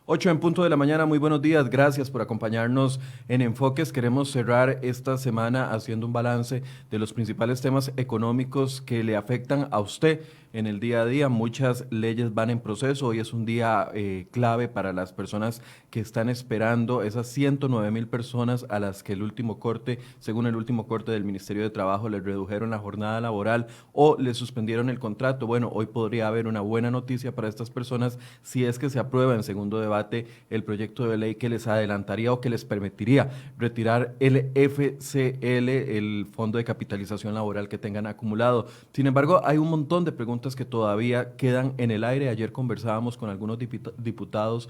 8 en punto de la mañana, muy buenos días, gracias por acompañarnos en Enfoques. Queremos cerrar esta semana haciendo un balance de los principales temas económicos que le afectan a usted en el día a día. Muchas leyes van en proceso, hoy es un día clave para las personas que están esperando, esas 109,000 personas a las que según el último corte del Ministerio de Trabajo, les redujeron la jornada laboral o les suspendieron el contrato. Bueno, hoy podría haber una buena noticia para estas personas si es que se aprueba en segundo debate el proyecto de ley que les adelantaría o que les permitiría retirar el FCL, el Fondo de Capitalización Laboral que tengan acumulado. Sin embargo, hay un montón de preguntas que todavía quedan en el aire. Ayer conversábamos con algunos diputados,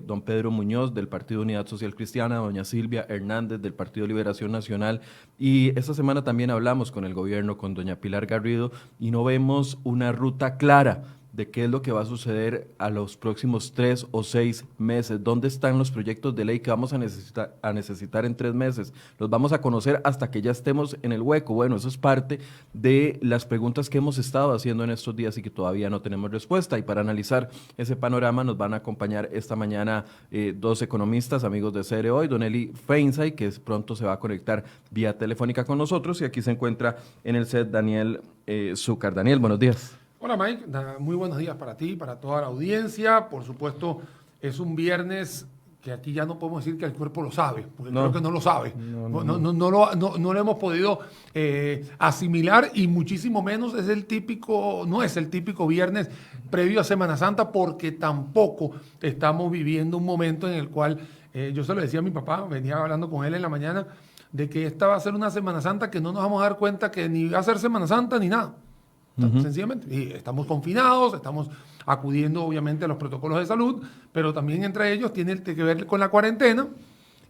don Pedro Muñoz del Partido Unidad Social Cristiana, doña Silvia Hernández del Partido Liberación Nacional, y esta semana también hablamos con el gobierno, con doña Pilar Garrido, y no vemos una ruta clara de qué es lo que va a suceder a los próximos 3 o 6 meses. ¿Dónde están los proyectos de ley que vamos a necesitar en 3 meses? Los vamos a conocer hasta que ya estemos en el hueco. Bueno, eso es parte de las preguntas que hemos estado haciendo en estos días y que todavía no tenemos respuesta. Y para analizar ese panorama nos van a acompañar esta mañana dos economistas, amigos de CR Hoy, don Eli Feinsay, que pronto se va a conectar vía telefónica con nosotros, y aquí se encuentra en el set Daniel Zúcar. Daniel, buenos días. Hola Mike, muy buenos días para ti, para toda la audiencia. Por supuesto, es un viernes que aquí ya no podemos decir que el cuerpo lo sabe, porque creo que no lo sabe. No lo hemos podido asimilar, y muchísimo menos no es el típico viernes previo a Semana Santa, porque tampoco estamos viviendo un momento en el cual, yo se lo decía a mi papá, venía hablando con él en la mañana, de que esta va a ser una Semana Santa que no nos vamos a dar cuenta que ni va a ser Semana Santa ni nada. Sencillamente, y estamos confinados, estamos acudiendo obviamente a los protocolos de salud, pero también entre ellos tiene que ver con la cuarentena,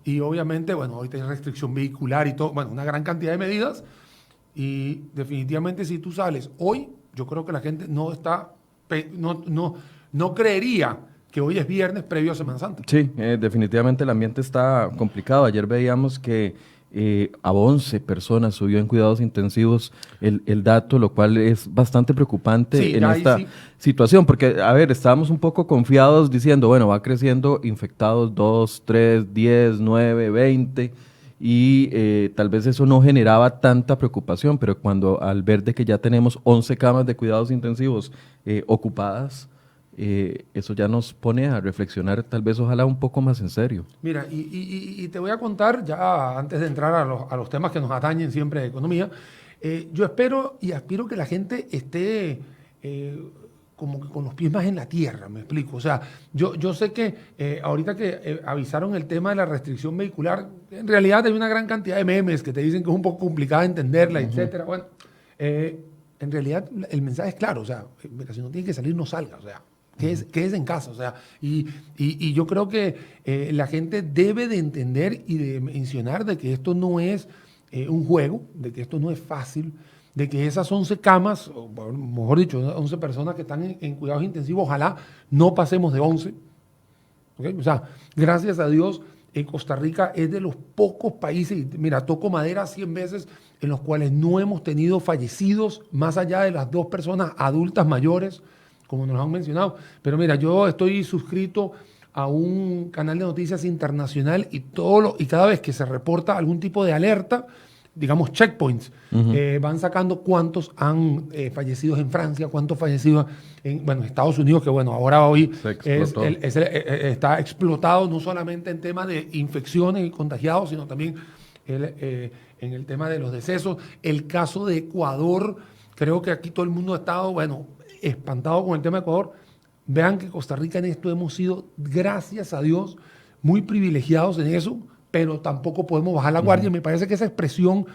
y obviamente, bueno, hoy hay restricción vehicular y todo, bueno, una gran cantidad de medidas, y definitivamente si tú sales hoy, yo creo que la gente no creería que hoy es viernes previo a Semana Santa. Sí, definitivamente el ambiente está complicado. Ayer veíamos que a 11 personas subió en cuidados intensivos el dato, lo cual es bastante preocupante en esta situación, porque, a ver, estábamos un poco confiados diciendo, bueno, va creciendo infectados 2, 3, 10, 9, 20, y tal vez eso no generaba tanta preocupación, pero cuando al ver de que ya tenemos 11 camas de cuidados intensivos ocupadas, eso ya nos pone a reflexionar, tal vez, ojalá, un poco más en serio. Mira, y te voy a contar, ya antes de entrar a los temas que nos atañen siempre de economía, yo espero y aspiro que la gente esté como que con los pies más en la tierra, me explico. O sea, yo sé que ahorita que avisaron el tema de la restricción vehicular, en realidad hay una gran cantidad de memes que te dicen que es un poco complicado entenderla, etcétera. Bueno, en realidad el mensaje es claro, o sea, mira, si no tiene que salir, no salga, o sea, quédese en casa, o sea, y yo creo que la gente debe de entender y de mencionar de que esto no es un juego, de que esto no es fácil, de que esas 11 camas, o mejor dicho, 11 personas que están en cuidados intensivos, ojalá no pasemos de 11, ¿okay? O sea, gracias a Dios, Costa Rica es de los pocos países, y mira, toco madera 100 veces, en los cuales no hemos tenido fallecidos más allá de las 2 personas adultas mayores, como nos han mencionado. Pero mira, yo estoy suscrito a un canal de noticias internacional, y cada vez que se reporta algún tipo de alerta, digamos checkpoints, van sacando cuántos han fallecido en Francia, cuántos fallecidos en Estados Unidos, que bueno, hoy está explotado no solamente en temas de infecciones y contagiados, sino también en el tema de los decesos. El caso de Ecuador, creo que aquí todo el mundo ha estado, espantado con el tema de Ecuador. Vean que Costa Rica en esto hemos sido, gracias a Dios, muy privilegiados en eso, pero tampoco podemos bajar la guardia. Me parece que esa expresión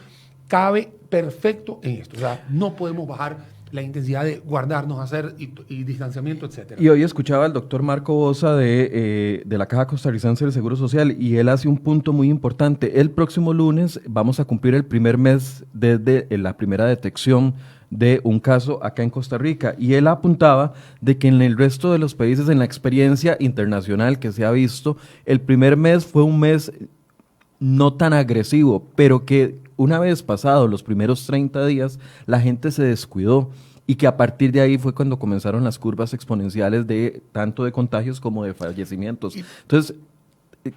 cabe perfecto en esto. O sea, no podemos bajar la intensidad de guardarnos, hacer y distanciamiento, etcétera. Y hoy escuchaba al doctor Marco Bosa de la Caja Costarricense del Seguro Social, y él hace un punto muy importante. El próximo lunes vamos a cumplir el primer mes desde la primera detección de un caso acá en Costa Rica, y él apuntaba de que en el resto de los países, en la experiencia internacional que se ha visto, el primer mes fue un mes no tan agresivo, pero que una vez pasados los primeros 30 días, la gente se descuidó y que a partir de ahí fue cuando comenzaron las curvas exponenciales de tanto de contagios como de fallecimientos. Entonces,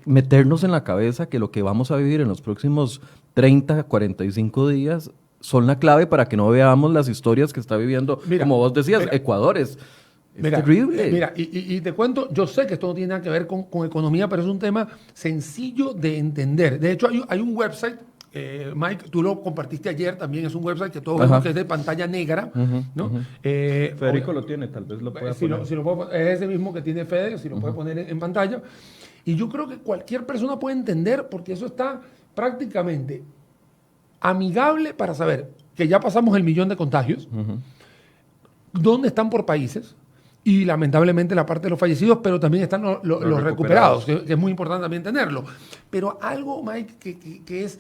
meternos en la cabeza que lo que vamos a vivir en los próximos 30, 45 días son la clave para que no veamos las historias que está viviendo, como vos decías, Ecuador es terrible. Mira, y te cuento, yo sé que esto no tiene nada que ver con economía, pero es un tema sencillo de entender. De hecho, hay un website, Mike, tú lo compartiste ayer, también es un website que todos vemos que es de pantalla negra, ¿no? Federico lo tiene, tal vez lo pueda poner. Es ese mismo que tiene Fede, si lo puede poner en pantalla. Y yo creo que cualquier persona puede entender, porque eso está prácticamente amigable para saber que ya pasamos el 1.000.000 de contagios, dónde están por países, y lamentablemente la parte de los fallecidos, pero también están los recuperados, que es muy importante también tenerlo. Pero algo, Mike, que es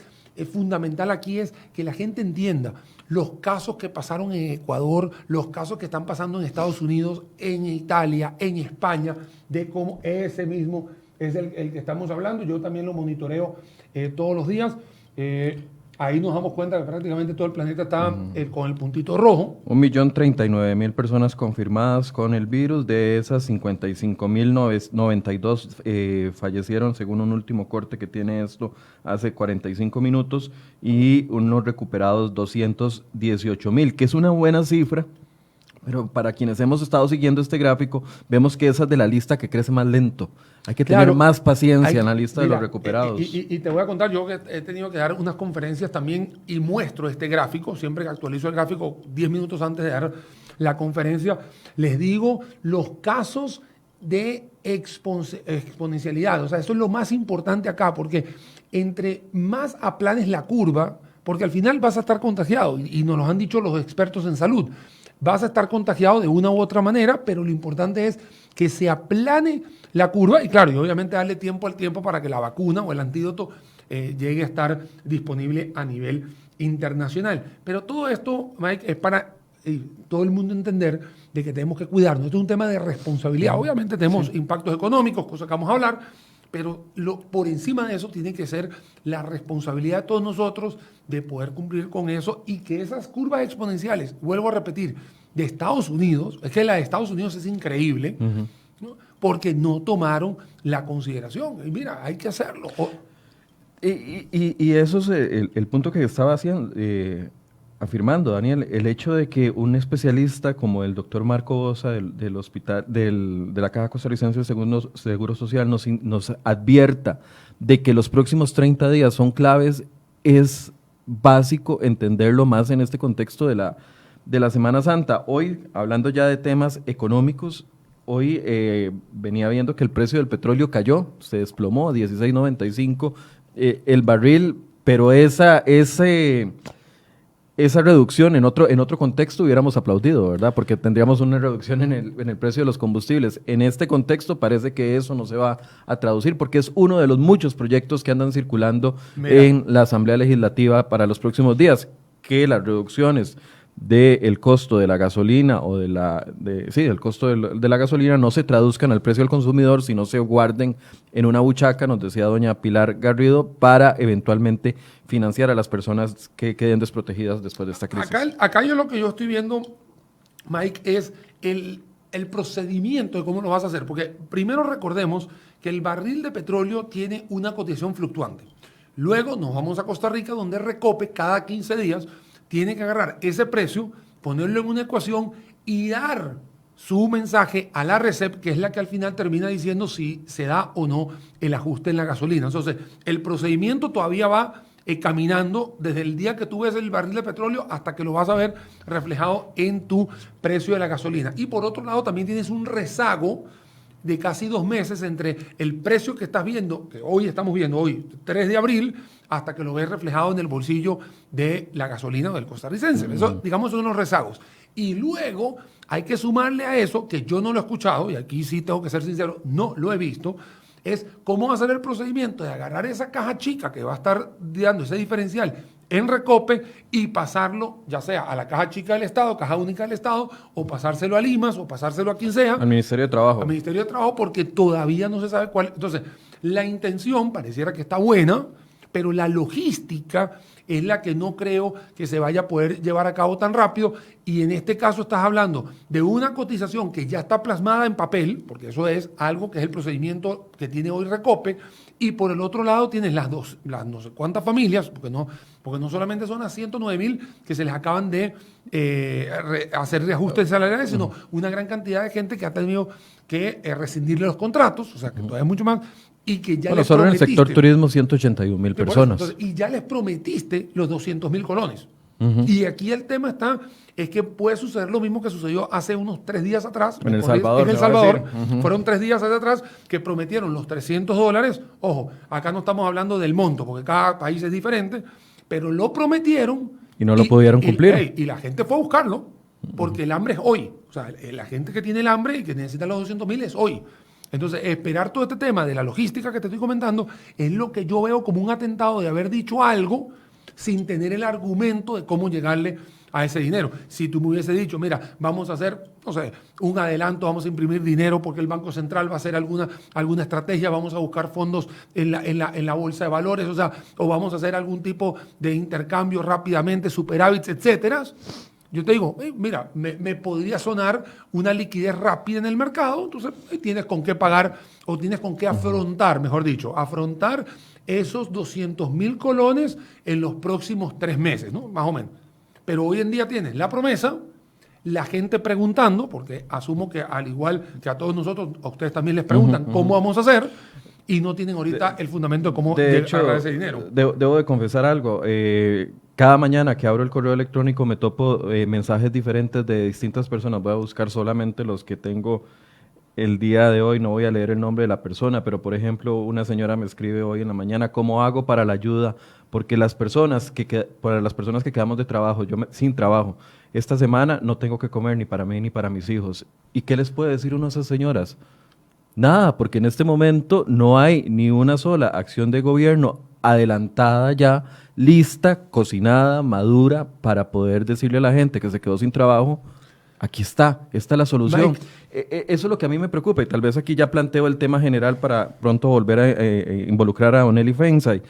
fundamental aquí es que la gente entienda los casos que pasaron en Ecuador, los casos que están pasando en Estados Unidos, en Italia, en España, de cómo ese mismo es el que estamos hablando. Yo también lo monitoreo todos los días. Ahí nos damos cuenta que prácticamente todo el planeta está con el puntito rojo. 1.039.000 personas confirmadas con el virus. De esas, 55.092 fallecieron, según un último corte que tiene esto hace 45 minutos, y unos recuperados 218.000, que es una buena cifra. Pero para quienes hemos estado siguiendo este gráfico, vemos que esa es de la lista que crece más lento. Hay que tener más paciencia en la lista de los recuperados. Y te voy a contar, yo que he tenido que dar unas conferencias también y muestro este gráfico, siempre que actualizo el gráfico 10 minutos antes de dar la conferencia, les digo los casos de exponencialidad. O sea, eso es lo más importante acá, porque entre más aplanes la curva, porque al final vas a estar contagiado, y nos lo han dicho los expertos en salud, vas a estar contagiado de una u otra manera, pero lo importante es que se aplane la curva y claro, y obviamente darle tiempo al tiempo para que la vacuna o el antídoto llegue a estar disponible a nivel internacional. Pero todo esto, Mike, es para todo el mundo entender de que tenemos que cuidarnos. Esto es un tema de responsabilidad. Obviamente tenemos impactos económicos, cosas que vamos a hablar, pero por encima de eso tiene que ser la responsabilidad de todos nosotros de poder cumplir con eso y que esas curvas exponenciales, vuelvo a repetir, de Estados Unidos, es que la de Estados Unidos es increíble, ¿no? Porque no tomaron la consideración. Y mira, hay que hacerlo. Y eso es el punto que estaba haciendo, afirmando, Daniel, el hecho de que un especialista como el doctor Marco Bosa del hospital, de la Caja Costarricense de Seguro Social nos advierta de que los próximos 30 días son claves, es básico entenderlo más en este contexto de la Semana Santa. Hoy, hablando ya de temas económicos, hoy venía viendo que el precio del petróleo cayó, se desplomó a 16.95 el barril, pero esa reducción en otro contexto hubiéramos aplaudido, ¿verdad? Porque tendríamos una reducción en el precio de los combustibles. En este contexto parece que eso no se va a traducir porque es uno de los muchos proyectos que andan circulando en la Asamblea Legislativa para los próximos días, que las reducciones del costo de la gasolina o del costo de la gasolina no se traduzcan al precio del consumidor, sino se guarden en una buchaca, nos decía doña Pilar Garrido, para eventualmente financiar a las personas que queden desprotegidas después de esta crisis. Acá yo lo que yo estoy viendo, Mike, es el procedimiento de cómo lo vas a hacer, porque primero recordemos que el barril de petróleo tiene una cotización fluctuante. Luego nos vamos a Costa Rica, donde Recope cada 15 días tiene que agarrar ese precio, ponerlo en una ecuación y dar su mensaje a la RECEP, que es la que al final termina diciendo si se da o no el ajuste en la gasolina. Entonces, el procedimiento todavía va caminando desde el día que tú ves el barril de petróleo hasta que lo vas a ver reflejado en tu precio de la gasolina. Y por otro lado, también tienes un rezago de casi 2 meses entre el precio que estás viendo, que hoy estamos viendo, hoy 3 de abril, hasta que lo ves reflejado en el bolsillo de la gasolina del costarricense. Eso, digamos, son unos rezagos. Y luego hay que sumarle a eso, que yo no lo he escuchado, y aquí sí tengo que ser sincero, no lo he visto, es cómo va a ser el procedimiento de agarrar esa caja chica que va a estar dando ese diferencial en Recope y pasarlo ya sea a la caja chica del Estado, caja única del Estado, o pasárselo a Limas, o pasárselo a quien sea. Al Ministerio de Trabajo. Al Ministerio de Trabajo, porque todavía no se sabe cuál. Entonces, la intención pareciera que está buena, pero la logística es la que no creo que se vaya a poder llevar a cabo tan rápido, y en este caso estás hablando de una cotización que ya está plasmada en papel, porque eso es algo que es el procedimiento que tiene hoy Recope, y por el otro lado tienes las no sé cuántas familias, porque no solamente son las 109,000 que se les acaban de hacer reajustes salariales, sino una gran cantidad de gente que ha tenido que rescindirle los contratos, o sea que todavía es mucho más, y que ya les solo en el prometiste. sector turismo 181,000 personas. Entonces, y ya les prometiste los 200,000 colones. Y aquí el tema es que puede suceder lo mismo que sucedió hace unos 3 días atrás. En El Salvador. En El Salvador. Fueron 3 días atrás que prometieron los $300. Ojo, acá no estamos hablando del monto, porque cada país es diferente, pero lo prometieron. Y no lo pudieron cumplir. Y la gente fue a buscarlo, porque el hambre es hoy. O sea, la gente que tiene el hambre y que necesita los 200,000 es hoy. Entonces, esperar todo este tema de la logística que te estoy comentando es lo que yo veo como un atentado de haber dicho algo sin tener el argumento de cómo llegarle a ese dinero. Si tú me hubiese dicho, mira, vamos a hacer, no sé, un adelanto, vamos a imprimir dinero porque el Banco Central va a hacer alguna estrategia, vamos a buscar fondos en la bolsa de valores, o sea, o vamos a hacer algún tipo de intercambio rápidamente, superávits, etcétera. Yo te digo, mira, me podría sonar una liquidez rápida en el mercado, entonces tienes con qué pagar o tienes con qué afrontar, mejor dicho, afrontar esos 200,000 colones en los próximos 3 meses, ¿no? Más o menos. Pero hoy en día tienes la promesa, la gente preguntando, porque asumo que al igual que a todos nosotros, a ustedes también les preguntan cómo vamos a hacer, y no tienen ahorita el fundamento de cómo llegar a ese dinero. Debo de confesar algo. Cada mañana que abro el correo electrónico me topo mensajes diferentes de distintas personas. Voy a buscar solamente los que tengo el día de hoy. No voy a leer el nombre de la persona, pero por ejemplo, una señora me escribe hoy en la mañana, ¿cómo hago para la ayuda? Porque para las personas que quedamos de trabajo, sin trabajo, esta semana no tengo que comer ni para mí ni para mis hijos. ¿Y qué les puede decir uno a esas señoras? Nada, porque en este momento no hay ni una sola acción de gobierno adelantada ya, lista, cocinada, madura, para poder decirle a la gente que se quedó sin trabajo, aquí está, esta es la solución. Eso es lo que a mí me preocupa, y tal vez aquí ya planteo el tema general para pronto volver a involucrar a Onely Feinsay.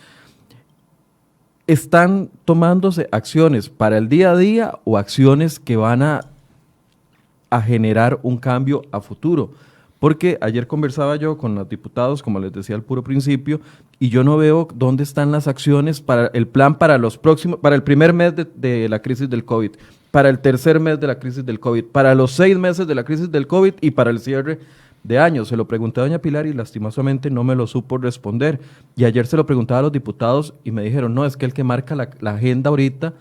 ¿Están tomándose acciones para el día a día o acciones que van a generar un cambio a futuro? Porque ayer conversaba yo con los diputados, como les decía al puro principio, y yo no veo dónde están las acciones para el plan para el primer mes de la crisis del COVID, para el tercer mes de la crisis del COVID, para los 6 meses de la crisis del COVID y para el cierre de años. Se lo pregunté a doña Pilar y lastimosamente no me lo supo responder. Y ayer se lo preguntaba a los diputados y me dijeron, no, es que el que marca la agenda ahorita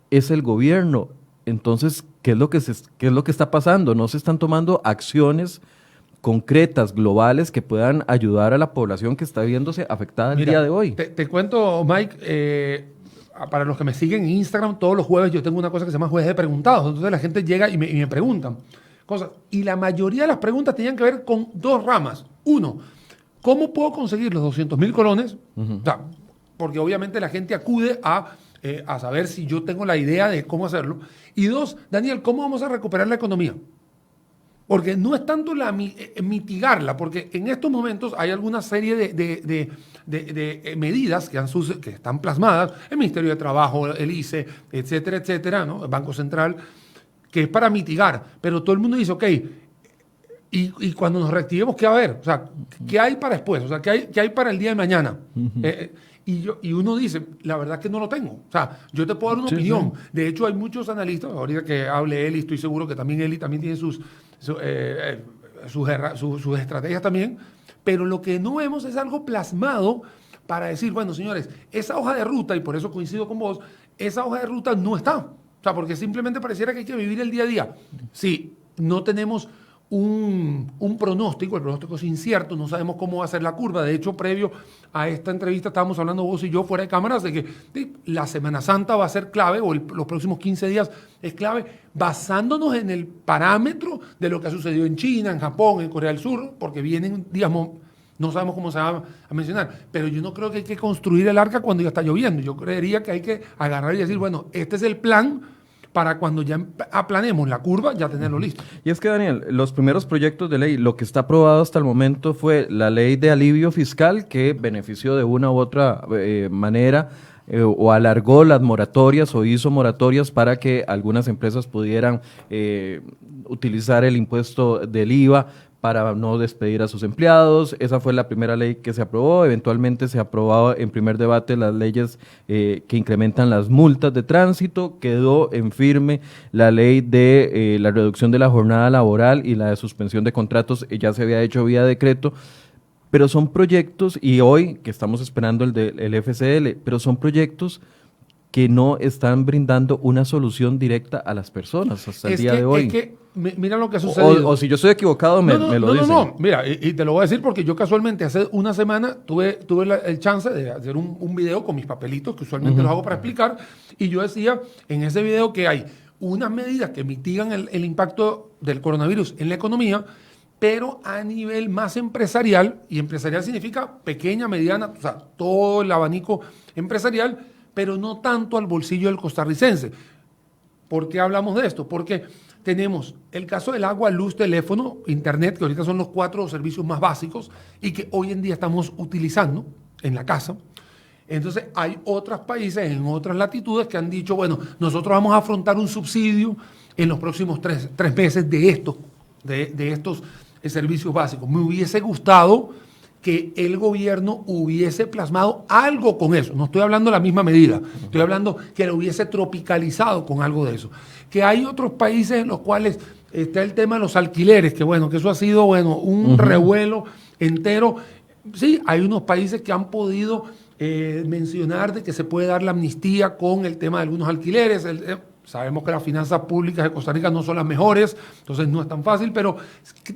es el gobierno. Entonces, ¿qué es lo que está pasando? No se están tomando acciones concretas, globales, que puedan ayudar a la población que está viéndose afectada el día de hoy. Te cuento, Mike, para los que me siguen en Instagram, todos los jueves yo tengo una cosa que se llama Jueves de Preguntados. Entonces la gente llega y me preguntan cosas. Y la mayoría de las preguntas tenían que ver con 2 ramas. 1, ¿cómo puedo conseguir los 200,000 colones? O sea, porque obviamente la gente acude a saber si yo tengo la idea de cómo hacerlo. Y 2, Daniel, ¿cómo vamos a recuperar la economía? Porque no es tanto mitigarla, porque en estos momentos hay alguna serie de medidas que están plasmadas, el Ministerio de Trabajo, el ICE, etcétera, etcétera, ¿no? El Banco Central, que es para mitigar. Pero todo el mundo dice, ok, y cuando nos reactivemos, ¿qué va a haber? O sea, ¿qué hay para después? O sea, ¿qué hay para el día de mañana? Y uno dice, la verdad es que no lo tengo. O sea, yo te puedo dar una opinión. Sí. De hecho, hay muchos analistas, ahorita que hable Eli, estoy seguro que también Eli también tiene sus estrategias también, pero lo que no vemos es algo plasmado para decir, bueno, señores, esa hoja de ruta, y por eso coincido con vos, esa hoja de ruta no está. O sea, porque simplemente pareciera que hay que vivir el día a día. Sí, no tenemos un pronóstico, el pronóstico es incierto, no sabemos cómo va a ser la curva. De hecho, previo a esta entrevista estábamos hablando vos y yo fuera de cámaras de que la Semana Santa va a ser clave, o los próximos 15 días es clave, basándonos en el parámetro de lo que ha sucedido en China, en Japón, en Corea del Sur, porque vienen días, no sabemos cómo se va a mencionar, pero yo no creo que hay que construir el arca cuando ya está lloviendo. Yo creería que hay que agarrar y decir, bueno, este es el plan para cuando ya aplanemos la curva, ya tenerlo listo. Y es que, Daniel, los primeros proyectos de ley, lo que está aprobado hasta el momento fue la ley de alivio fiscal, que benefició de una u otra manera o alargó las moratorias o hizo moratorias para que algunas empresas pudieran utilizar el impuesto del IVA para no despedir a sus empleados. Esa fue la primera ley que se aprobó. Eventualmente se aprobó en primer debate las leyes que incrementan las multas de tránsito. Quedó en firme la ley de la reducción de la jornada laboral y la de suspensión de contratos. Ya se había hecho vía decreto. Pero son proyectos, y hoy que estamos esperando el FCL, pero son proyectos que no están brindando una solución directa a las personas hasta el día de hoy. Es que, mira lo que ha sucedido. O si yo estoy equivocado, me lo dicen. No, mira, y te lo voy a decir porque yo casualmente hace una semana tuve el chance de hacer un video con mis papelitos, que usualmente los hago para explicar, y yo decía en ese video que hay unas medidas que mitigan el impacto del coronavirus en la economía, pero a nivel más empresarial, y empresarial significa pequeña, mediana, o sea, todo el abanico empresarial, pero no tanto al bolsillo del costarricense. ¿Por qué hablamos de esto? Porque tenemos el caso del agua, luz, teléfono, internet, que ahorita son los 4 servicios más básicos y que hoy en día estamos utilizando en la casa. Entonces hay otros países en otras latitudes que han dicho, bueno, nosotros vamos a afrontar un subsidio en los próximos 3 meses de estos servicios básicos. Me hubiese gustado que el gobierno hubiese plasmado algo con eso. No estoy hablando de la misma medida, estoy hablando que lo hubiese tropicalizado con algo de eso. Que hay otros países en los cuales está el tema de los alquileres, que bueno, que eso ha sido un revuelo entero. Sí, hay unos países que han podido mencionar de que se puede dar la amnistía con el tema de algunos alquileres. Sabemos que las finanzas públicas de Costa Rica no son las mejores, entonces no es tan fácil, pero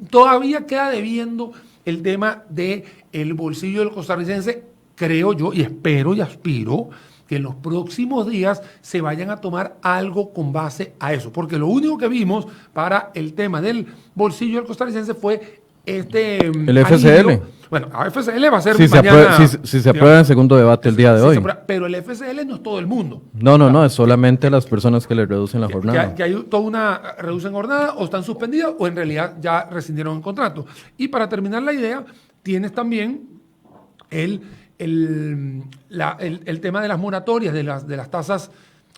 todavía queda debiendo el tema del bolsillo del costarricense. Creo yo, y espero y aspiro, que en los próximos días se vayan a tomar algo con base a eso, porque lo único que vimos para el tema del bolsillo del costarricense fue el FCL. Bueno, a FCL va a ser si mañana. Si se aprueba en segundo debate el día de hoy. Pero el FCL no es todo el mundo. No, es solamente las personas que le reducen la jornada. Que hay toda una reducen jornada, o están suspendidas, o en realidad ya rescindieron el contrato. Y para terminar la idea, tienes también el tema de las moratorias, de las tasas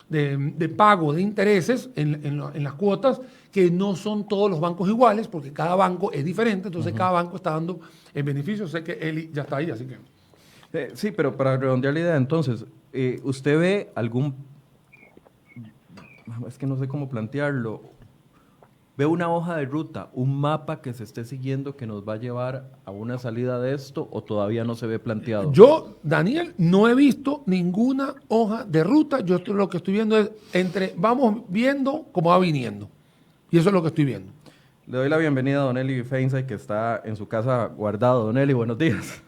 de pago de intereses en las cuotas, que no son todos los bancos iguales, porque cada banco es diferente, entonces cada banco está dando el beneficio. Sé que Eli ya está ahí, así que... Sí, pero para redondear la idea, entonces, ¿usted ve algún... Es que no sé cómo plantearlo. ¿Ve una hoja de ruta, un mapa que se esté siguiendo que nos va a llevar a una salida de esto, o todavía no se ve planteado? Yo, Daniel, no he visto ninguna hoja de ruta. Yo lo que estoy viendo es vamos viendo cómo va viniendo. Y eso es lo que estoy viendo. Le doy la bienvenida a Don Eli Feinsay, que está en su casa guardado. Don Eli, buenos días.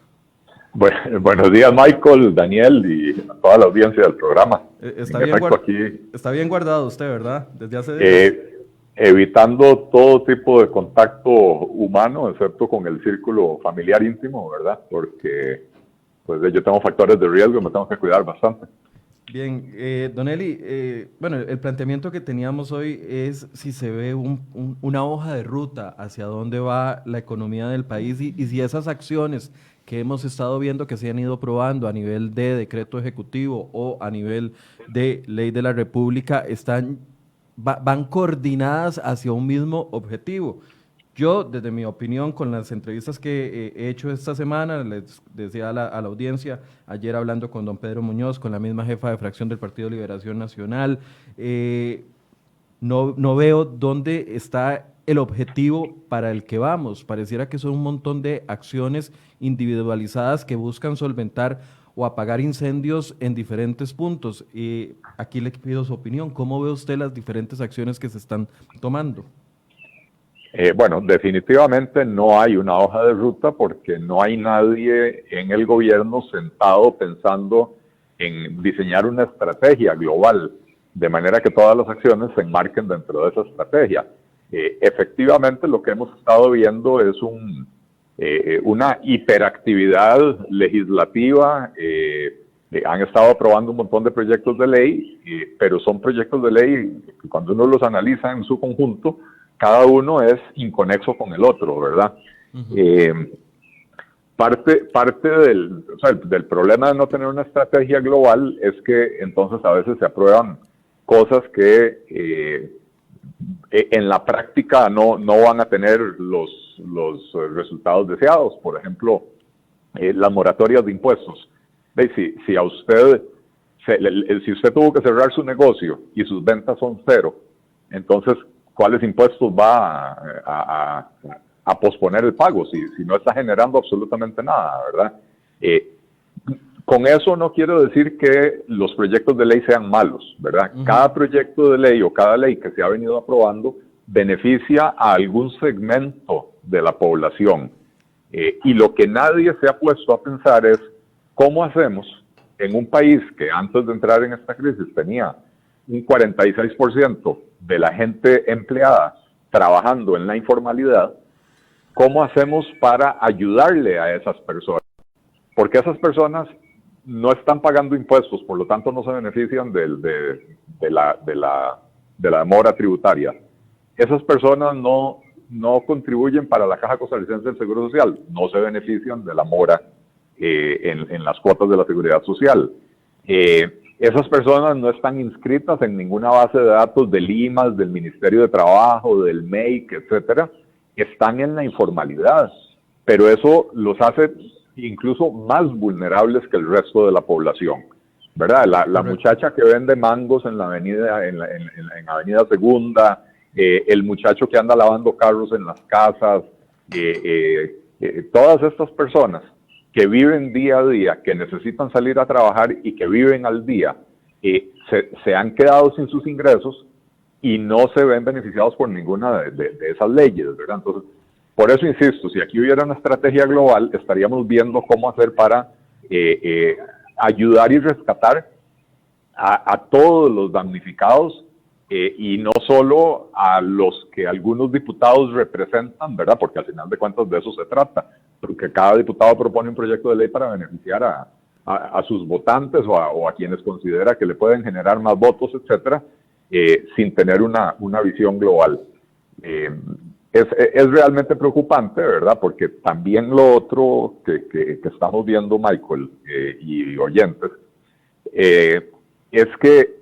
Buenos días, Michael, Daniel y a toda la audiencia del programa. Está bien guardado usted, ¿verdad? Desde hace días. Evitando todo tipo de contacto humano, excepto con el círculo familiar íntimo, ¿verdad? Porque pues yo tengo factores de riesgo y me tengo que cuidar bastante. Bien, Don Eli, bueno, el planteamiento que teníamos hoy es si se ve una hoja de ruta hacia dónde va la economía del país y si esas acciones que hemos estado viendo que se han ido probando a nivel de decreto ejecutivo o a nivel de ley de la República van coordinadas hacia un mismo objetivo. Yo, desde mi opinión, con las entrevistas que he hecho esta semana, les decía a la audiencia, ayer hablando con don Pedro Muñoz, con la misma jefa de fracción del Partido de Liberación Nacional, no veo dónde está el objetivo para el que vamos. Pareciera que son un montón de acciones individualizadas que buscan solventar o apagar incendios en diferentes puntos. Y aquí le pido su opinión. ¿Cómo ve usted las diferentes acciones que se están tomando? Bueno, definitivamente no hay una hoja de ruta porque no hay nadie en el gobierno sentado pensando en diseñar una estrategia global, de manera que todas las acciones se enmarquen dentro de esa estrategia. Efectivamente, lo que hemos estado viendo es una hiperactividad legislativa han estado aprobando un montón de proyectos de ley, pero son proyectos de ley que cuando uno los analiza en su conjunto, cada uno es inconexo con el otro, ¿verdad? Parte del problema de no tener una estrategia global es que entonces a veces se aprueban cosas que en la práctica no van a tener los resultados deseados. Por ejemplo, las moratorias de impuestos. Si a usted, si usted tuvo que cerrar su negocio y sus ventas son cero, entonces, ¿cuáles impuestos va a posponer el pago si no está generando absolutamente nada, verdad? Con eso no quiero decir que los proyectos de ley sean malos, ¿verdad? Cada proyecto de ley o cada ley que se ha venido aprobando beneficia a algún segmento de la población. Y lo que nadie se ha puesto a pensar es cómo hacemos en un país que antes de entrar en esta crisis tenía un 46% de la gente empleada trabajando en la informalidad, ¿cómo hacemos para ayudarle a esas personas? Porque esas personas no están pagando impuestos, por lo tanto no se benefician de la demora tributaria. Esas personas no contribuyen para la Caja Costarricense del Seguro Social, no se benefician de la mora en las cuotas de la Seguridad Social. Esas personas no están inscritas en ninguna base de datos del IMAS, del Ministerio de Trabajo, del MEIC, etcétera. Están en la informalidad, pero eso los hace incluso más vulnerables que el resto de la población, ¿verdad? La muchacha que vende mangos en la avenida, en Avenida Segunda, el muchacho que anda lavando carros en las casas, todas estas personas que viven día a día, que necesitan salir a trabajar y que viven al día, se han quedado sin sus ingresos y no se ven beneficiados por ninguna de esas leyes, ¿verdad? Entonces, por eso insisto, si aquí hubiera una estrategia global, estaríamos viendo cómo hacer para ayudar y rescatar a todos los damnificados y no solo a los que algunos diputados representan, ¿verdad? Porque al final de cuentas de eso se trata, porque cada diputado propone un proyecto de ley para beneficiar a sus votantes o a quienes considera que le pueden generar más votos, etcétera, sin tener una visión global. Es realmente preocupante, ¿verdad? Porque también lo otro que estamos viendo, Michael, y oyentes, es que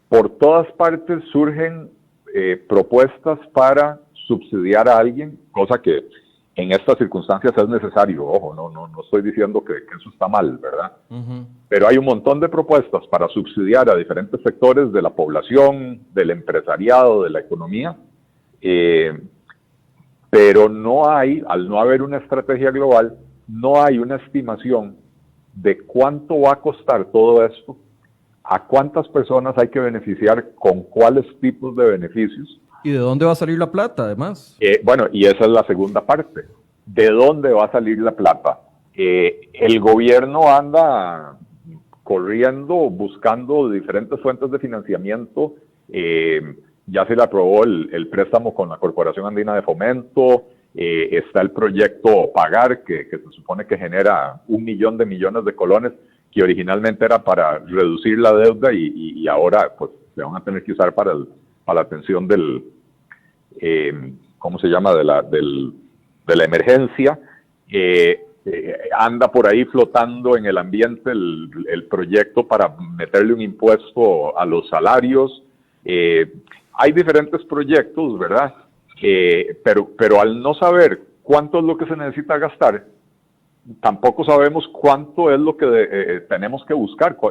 por todas partes surgen propuestas para subsidiar a alguien, cosa que en estas circunstancias es necesario. Ojo, no estoy diciendo que eso está mal, ¿verdad? Pero hay un montón de propuestas para subsidiar a diferentes sectores de la población, del empresariado, de la economía, pero no hay, al no haber una estrategia global, no hay una estimación de cuánto va a costar todo esto, a cuántas personas hay que beneficiar, con cuáles tipos de beneficios. ¿Y de dónde va a salir la plata, además? Bueno, y esa es la segunda parte. ¿De dónde va a salir la plata? El gobierno anda corriendo, buscando diferentes fuentes de financiamiento. Ya se le aprobó el préstamo con la Corporación Andina de Fomento. Está el proyecto Pagar, que se supone que genera 1 millón de millones de colones, que originalmente era para reducir la deuda y ahora pues se van a tener que usar para la atención del, ¿cómo se llama?, de la emergencia. Anda por ahí flotando en el ambiente el proyecto para meterle un impuesto a los salarios. Hay diferentes proyectos, ¿verdad? Pero al no saber cuánto es lo que se necesita gastar, tampoco sabemos cuánto es lo que tenemos que buscar. O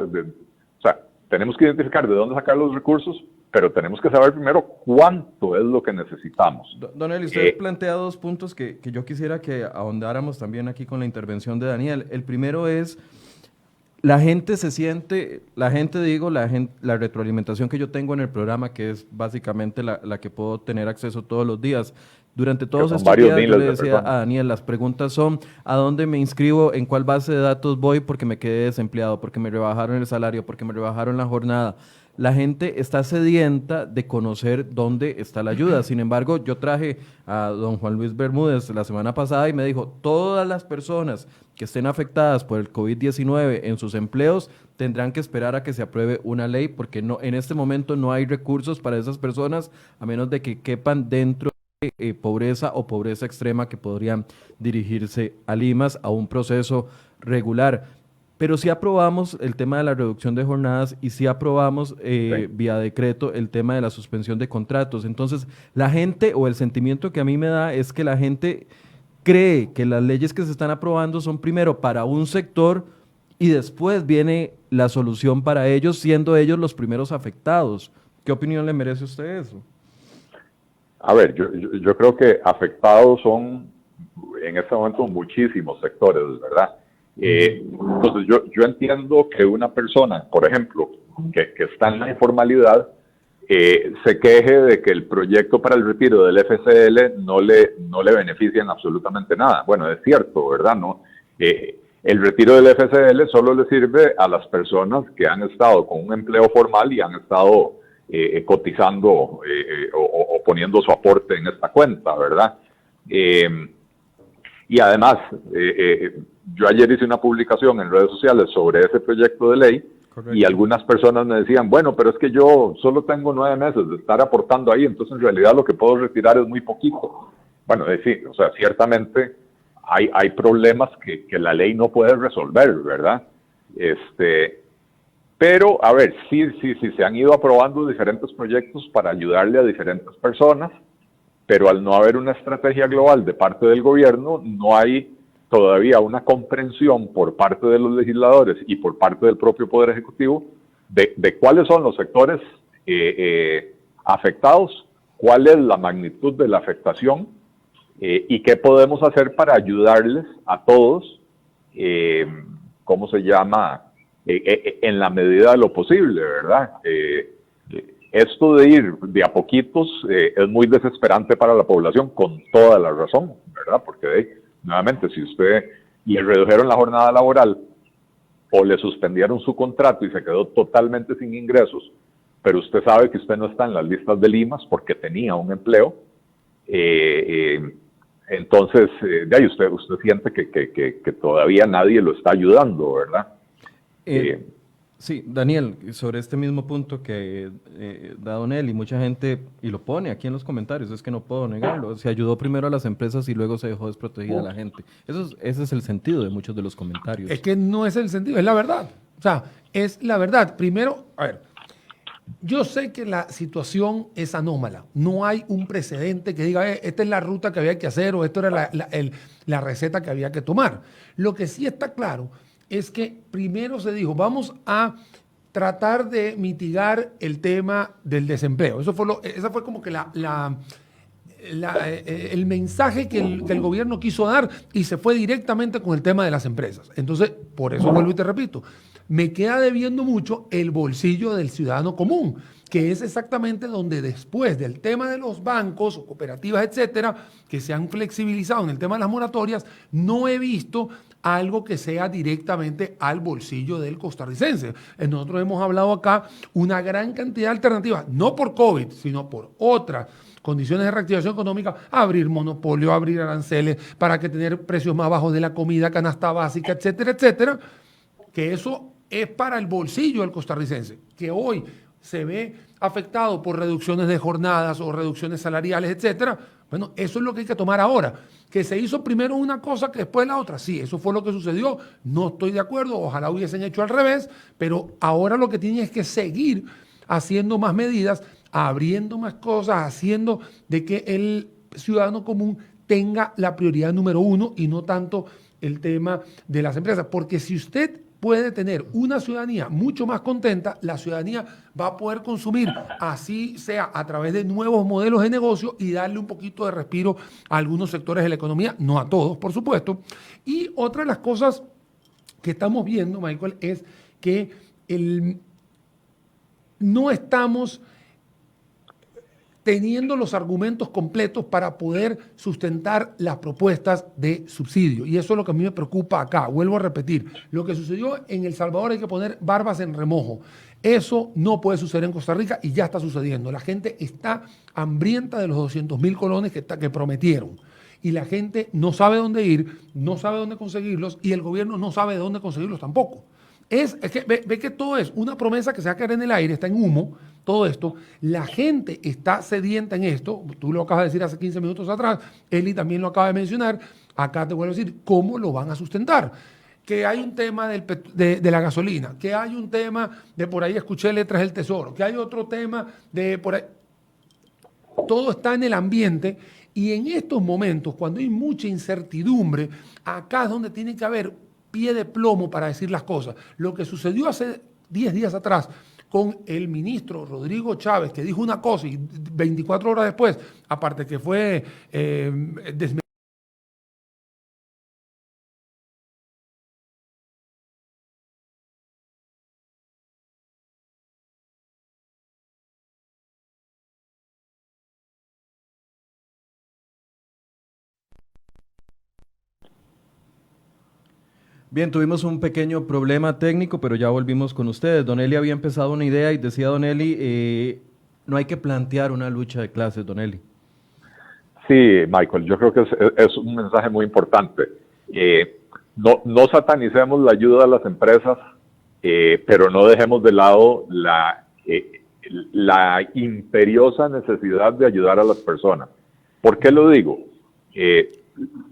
sea, tenemos que identificar de dónde sacar los recursos, pero tenemos que saber primero cuánto es lo que necesitamos. Don Eli, usted plantea 2 puntos que yo quisiera que ahondáramos también aquí con la intervención de Daniel. El primero es, la gente la retroalimentación que yo tengo en el programa, que es básicamente la que puedo tener acceso todos los días. Durante todos estos días yo le decía a Daniel, las preguntas son, ¿a dónde me inscribo? ¿En cuál base de datos voy? Porque me quedé desempleado, porque me rebajaron el salario, porque me rebajaron la jornada. la gente está sedienta de conocer dónde está la ayuda. Sin embargo, yo traje a don Juan Luis Bermúdez la semana pasada y me dijo, todas las personas que estén afectadas por el COVID-19 en sus empleos tendrán que esperar a que se apruebe una ley, porque no, en este momento no hay recursos para esas personas, a menos de que quepan dentro de pobreza o pobreza extrema, que podrían dirigirse a Limas a un proceso regular. Pero sí aprobamos el tema de la reducción de jornadas y sí aprobamos vía decreto el tema de la suspensión de contratos. Entonces, la gente, o el sentimiento que a mí me da, es que la gente cree que las leyes que se están aprobando son primero para un sector y después viene la solución para ellos, siendo ellos los primeros afectados. ¿Qué opinión le merece a usted eso? A ver, yo creo que afectados son en este momento muchísimos sectores, ¿verdad? Entonces yo entiendo que una persona, por ejemplo, que está en la informalidad, se queje de que el proyecto para el retiro del FCL no le beneficia en absolutamente nada. Bueno, es cierto, ¿verdad? No, el retiro del FCL solo le sirve a las personas que han estado con un empleo formal y han estado cotizando o poniendo su aporte en esta cuenta, ¿verdad? Y además, yo ayer hice una publicación en redes sociales sobre ese proyecto de ley. Correcto. Y algunas personas me decían, bueno, pero es que yo solo tengo 9 meses de estar aportando ahí, entonces en realidad lo que puedo retirar es muy poquito. Bueno, es decir, o sea, ciertamente hay problemas que la ley no puede resolver, ¿verdad? Pero, a ver, sí, se han ido aprobando diferentes proyectos para ayudarle a diferentes personas, pero al no haber una estrategia global de parte del gobierno, no hay todavía una comprensión por parte de los legisladores y por parte del propio Poder Ejecutivo de cuáles son los sectores afectados, cuál es la magnitud de la afectación y qué podemos hacer para ayudarles a todos, ¿cómo se llama? En la medida de lo posible, ¿verdad? Esto de ir de a poquitos es muy desesperante para la población, con toda la razón, ¿verdad? Porque nuevamente, si usted le redujeron la jornada laboral o le suspendieron su contrato y se quedó totalmente sin ingresos, pero usted sabe que usted no está en las listas de Limas porque tenía un empleo, entonces de ahí usted siente que todavía nadie lo está ayudando, ¿verdad? Sí, Daniel, sobre este mismo punto que da don él, y mucha gente, y lo pone aquí en los comentarios, es que no puedo negarlo, se ayudó primero a las empresas y luego se dejó desprotegida a la gente. Ese es el sentido de muchos de los comentarios. Es que no es el sentido, es la verdad. O sea, es la verdad. Primero, a ver, yo sé que la situación es anómala. No hay un precedente que diga, esta es la ruta que había que hacer o esto era la receta que había que tomar. Lo que sí está claro es que primero se dijo, vamos a tratar de mitigar el tema del desempleo. Esa fue como que el mensaje que el gobierno quiso dar y se fue directamente con el tema de las empresas. Entonces, por eso vuelvo y te repito, me queda debiendo mucho el bolsillo del ciudadano común, que es exactamente donde después del tema de los bancos o cooperativas, etcétera, que se han flexibilizado en el tema de las moratorias, no he visto algo que sea directamente al bolsillo del costarricense. Nosotros hemos hablado acá una gran cantidad de alternativas, no por COVID, sino por otras condiciones de reactivación económica, abrir monopolio, abrir aranceles para que tener precios más bajos de la comida, canasta básica, etcétera, etcétera, que eso es para el bolsillo del costarricense, que hoy se ve afectado por reducciones de jornadas o reducciones salariales, etcétera. Bueno, eso es lo que hay que tomar ahora. Que se hizo primero una cosa que después la otra. Sí, eso fue lo que sucedió. No estoy de acuerdo. Ojalá hubiesen hecho al revés. Pero ahora lo que tienen es que seguir haciendo más medidas, abriendo más cosas, haciendo de que el ciudadano común tenga la prioridad número uno y no tanto el tema de las empresas. Porque si usted puede tener una ciudadanía mucho más contenta, la ciudadanía va a poder consumir, así sea a través de nuevos modelos de negocio y darle un poquito de respiro a algunos sectores de la economía, no a todos, por supuesto. Y otra de las cosas que estamos viendo, Michael, es que no estamos teniendo los argumentos completos para poder sustentar las propuestas de subsidio. Y eso es lo que a mí me preocupa acá. Vuelvo a repetir, lo que sucedió en El Salvador hay que poner barbas en remojo. Eso no puede suceder en Costa Rica y ya está sucediendo. La gente está hambrienta de los 200.000 colones que prometieron. Y la gente no sabe dónde ir, no sabe dónde conseguirlos y el gobierno no sabe de dónde conseguirlos tampoco. Es que ve que todo es una promesa que se va a quedar en el aire, está en humo, todo esto. La gente está sedienta en esto. Tú lo acabas de decir hace 15 minutos atrás, Eli también lo acaba de mencionar. Acá te vuelvo a decir, ¿cómo lo van a sustentar? Que hay un tema de la gasolina, que hay un tema de por ahí escuché letras del tesoro, que hay otro tema de por ahí. Todo está en el ambiente y en estos momentos, cuando hay mucha incertidumbre, acá es donde tiene que haber pie de plomo para decir las cosas. Lo que sucedió hace 10 días atrás con el ministro Rodrigo Chávez, que dijo una cosa y 24 horas después, aparte que fue desmentido. Bien, tuvimos un pequeño problema técnico, pero ya volvimos con ustedes. Don Eli había empezado una idea y decía Don Eli, no hay que plantear una lucha de clases, Don Eli. Sí, Michael, yo creo que es un mensaje muy importante. No satanicemos la ayuda a las empresas, pero no dejemos de lado la imperiosa necesidad de ayudar a las personas. ¿Por qué lo digo?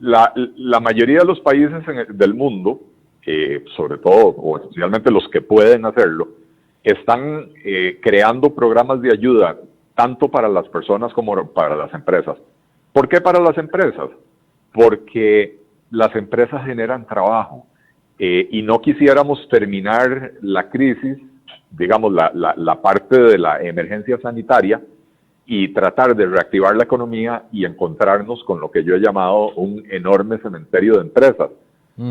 La mayoría de los países del mundo, sobre todo o especialmente los que pueden hacerlo, están creando programas de ayuda tanto para las personas como para las empresas. ¿Por qué para las empresas? Porque las empresas generan trabajo y no quisiéramos terminar la crisis, digamos la parte de la emergencia sanitaria, y tratar de reactivar la economía y encontrarnos con lo que yo he llamado un enorme cementerio de empresas.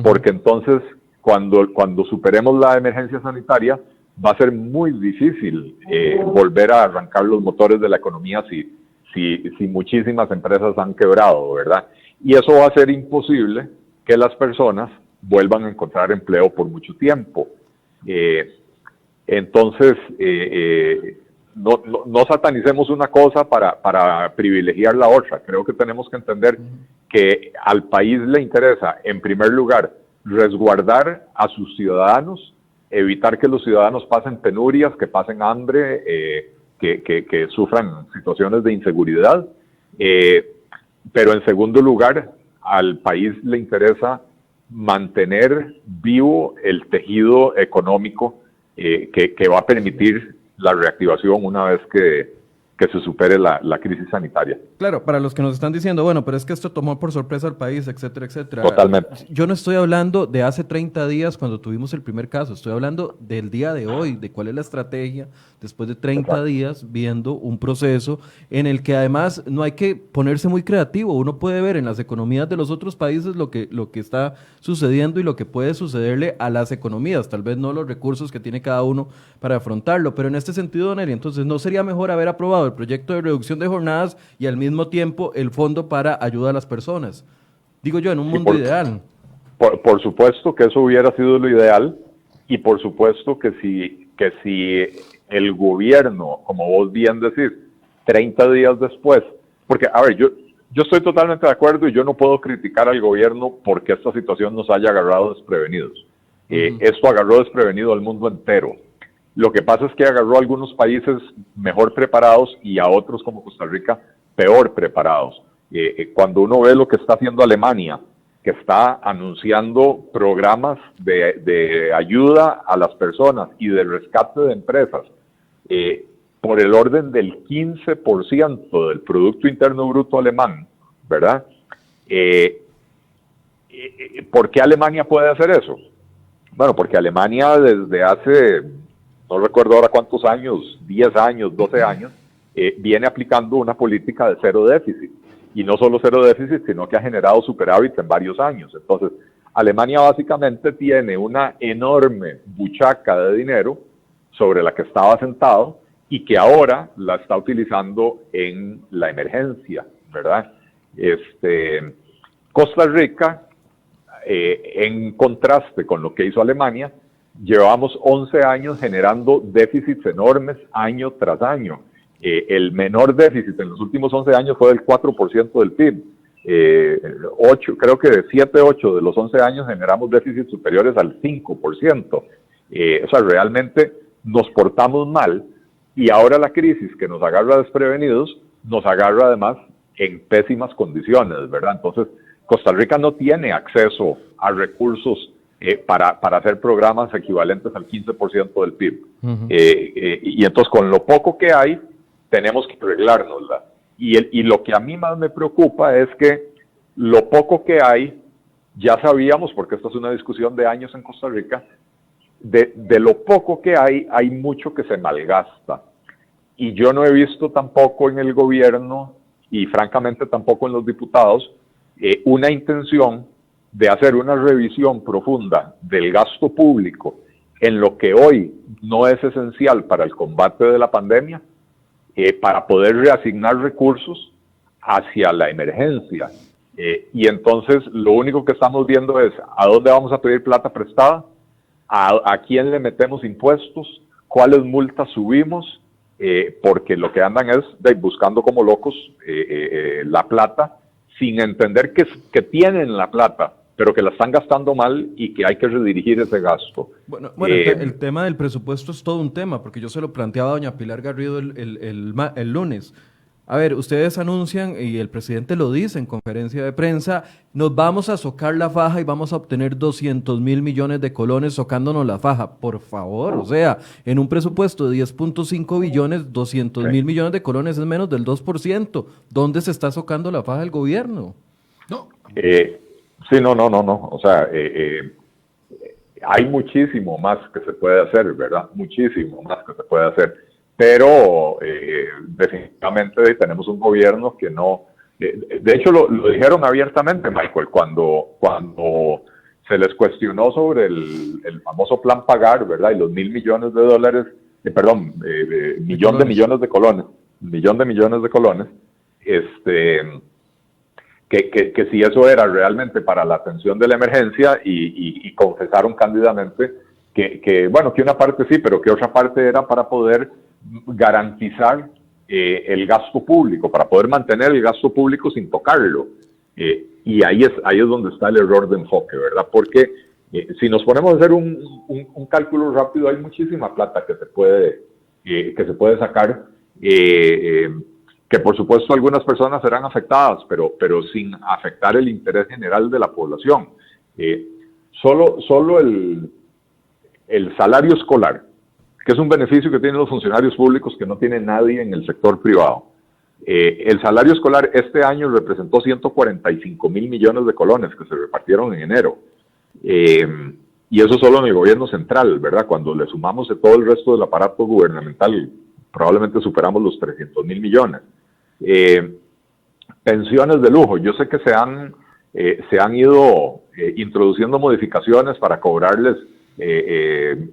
Porque entonces, cuando superemos la emergencia sanitaria, va a ser muy difícil volver a arrancar los motores de la economía si muchísimas empresas han quebrado, ¿verdad? Y eso va a ser imposible que las personas vuelvan a encontrar empleo por mucho tiempo. Entonces, no satanicemos una cosa para privilegiar la otra. Creo que tenemos que entender que al país le interesa, en primer lugar, resguardar a sus ciudadanos, evitar que los ciudadanos pasen penurias, que pasen hambre, que sufran situaciones de inseguridad. Pero en segundo lugar, al país le interesa mantener vivo el tejido económico que va a permitir la reactivación una vez que se supere la crisis sanitaria. Claro, para los que nos están diciendo, bueno, pero es que esto tomó por sorpresa al país, etcétera, etcétera. Totalmente. Yo no estoy hablando de hace 30 días cuando tuvimos el primer caso, estoy hablando del día de hoy, de cuál es la estrategia después de 30 días viendo un proceso en el que además no hay que ponerse muy creativo. Uno puede ver en las economías de los otros países lo que está sucediendo y lo que puede sucederle a las economías, tal vez no los recursos que tiene cada uno para afrontarlo, pero en este sentido, Don Eli, entonces, ¿no sería mejor haber aprobado el proyecto de reducción de jornadas y al mismo tiempo el fondo para ayuda a las personas? Digo yo, en un mundo ideal. Por supuesto que eso hubiera sido lo ideal y por supuesto que si el gobierno, como vos bien decís, 30 días después, porque, a ver, yo estoy totalmente de acuerdo y yo no puedo criticar al gobierno porque esta situación nos haya agarrado desprevenidos. Esto agarró desprevenido al mundo entero. Lo que pasa es que agarró a algunos países mejor preparados y a otros como Costa Rica peor preparados. Cuando uno ve lo que está haciendo Alemania, que está anunciando programas de ayuda a las personas y de rescate de empresas por el orden del 15% del Producto Interno Bruto alemán, ¿verdad? ¿Por qué Alemania puede hacer eso? Bueno, porque Alemania desde hace, no recuerdo ahora cuántos años, 10 años, 12 años, viene aplicando una política de cero déficit. Y no solo cero déficit, sino que ha generado superávit en varios años. Entonces, Alemania básicamente tiene una enorme buchaca de dinero sobre la que estaba sentado y que ahora la está utilizando en la emergencia, ¿verdad? Costa Rica, en contraste con lo que hizo Alemania, llevamos 11 años generando déficits enormes año tras año. El menor déficit en los últimos 11 años fue del 4% del PIB. Creo que de 7, 8 de los 11 años generamos déficits superiores al 5%. O sea, realmente nos portamos mal, y ahora la crisis que nos agarra desprevenidos, nos agarra además en pésimas condiciones, ¿verdad? Entonces, Costa Rica no tiene acceso a recursos para hacer programas equivalentes al 15% del PIB. Y entonces, con lo poco que hay, tenemos que arreglárnosla. Y lo que a mí más me preocupa es que lo poco que hay, ya sabíamos, porque esta es una discusión de años en Costa Rica, de lo poco que hay mucho que se malgasta. Y yo no he visto tampoco en el gobierno, y francamente tampoco en los diputados, una intención de hacer una revisión profunda del gasto público en lo que hoy no es esencial para el combate de la pandemia, para poder reasignar recursos hacia la emergencia. Y entonces lo único que estamos viendo es a dónde vamos a pedir plata prestada, a quién le metemos impuestos, cuáles multas subimos, porque lo que andan es buscando como locos la plata, sin entender que tienen la plata, pero que la están gastando mal y que hay que redirigir ese gasto. Bueno, el tema del presupuesto es todo un tema, porque yo se lo planteaba a doña Pilar Garrido el lunes. A ver, ustedes anuncian, y el presidente lo dice en conferencia de prensa, nos vamos a socar la faja y vamos a obtener 200,000 millones de colones socándonos la faja. Por favor, o sea, en un presupuesto de 10.5 billones, 200,000 millones de colones es menos del 2%. ¿Dónde se está socando la faja el gobierno? No. Sí, no. O sea, hay muchísimo más que se puede hacer, ¿verdad? Muchísimo más que se puede hacer. Pero definitivamente tenemos un gobierno que no... de hecho, lo dijeron abiertamente, Michael, cuando se les cuestionó sobre el famoso plan Pagar, ¿verdad? Y los $1,000 millones de dólares, millón de millones de colones, que si eso era realmente para la atención de la emergencia, y confesaron cándidamente que una parte sí, pero que otra parte era para poder garantizar el gasto público, para poder mantener el gasto público sin tocarlo. Y ahí es donde está el error de enfoque, ¿verdad? Porque si nos ponemos a hacer un cálculo rápido, hay muchísima plata que se puede sacar, que por supuesto algunas personas serán afectadas, pero sin afectar el interés general de la población. Solo el salario escolar, que es un beneficio que tienen los funcionarios públicos que no tiene nadie en el sector privado. El salario escolar este año representó 145,000 millones de colones que se repartieron en enero. Y eso solo en el gobierno central, ¿verdad? Cuando le sumamos de todo el resto del aparato gubernamental, probablemente superamos los 300,000 millones. Pensiones de lujo. Yo sé que se han ido introduciendo modificaciones para cobrarles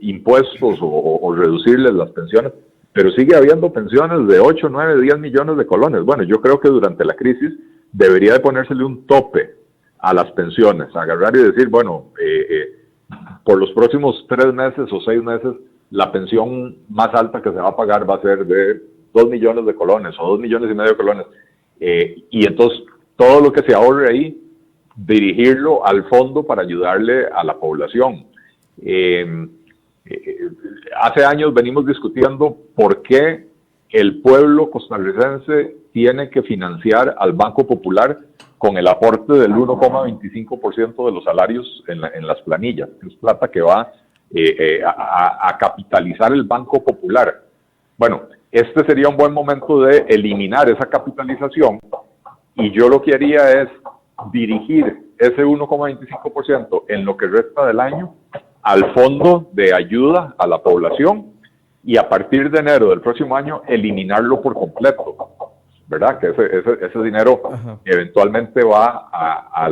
impuestos o reducirles las pensiones, pero sigue habiendo pensiones de 8, 9, 10 millones de colones. Bueno, yo creo que durante la crisis debería de ponérsele un tope a las pensiones, agarrar y decir, bueno, por los próximos 3 meses o 6 meses, la pensión más alta que se va a pagar va a ser de 2 millones de colones o 2,5 millones de colones. Y entonces, todo lo que se ahorre ahí, dirigirlo al fondo para ayudarle a la población. Hace años venimos discutiendo por qué el pueblo costarricense tiene que financiar al Banco Popular con el aporte del 1,25% de los salarios en las planillas. Es plata que va a capitalizar el Banco Popular. Bueno, este sería un buen momento de eliminar esa capitalización, y yo lo que haría es dirigir ese 1,25% en lo que resta del año al fondo de ayuda a la población, y a partir de enero del próximo año eliminarlo por completo, ¿verdad? Que ese dinero eventualmente va a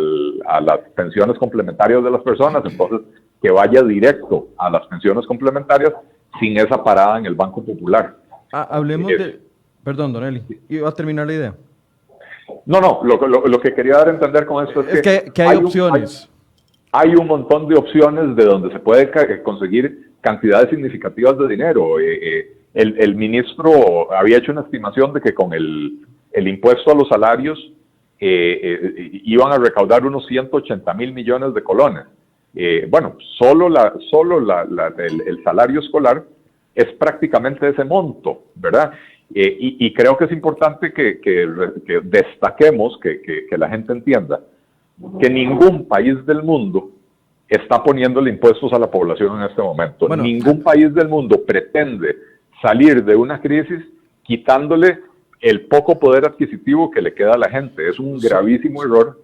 las pensiones complementarias de las personas, entonces que vaya directo a las pensiones complementarias sin esa parada en el Banco Popular. Hablemos de... Perdón, Don Eli, iba a terminar la idea. No, lo que quería dar a entender con esto es que hay opciones. Hay un montón de opciones de donde se puede conseguir cantidades significativas de dinero. El ministro había hecho una estimación de que con el impuesto a los salarios iban a recaudar unos 180 mil millones de colones. Bueno, solo el salario escolar es prácticamente ese monto, ¿verdad? Y creo que es importante que destaquemos, que la gente entienda que ningún país del mundo está poniéndole impuestos a la población en este momento. Bueno, ningún país del mundo pretende salir de una crisis quitándole el poco poder adquisitivo que le queda a la gente. Es un gravísimo error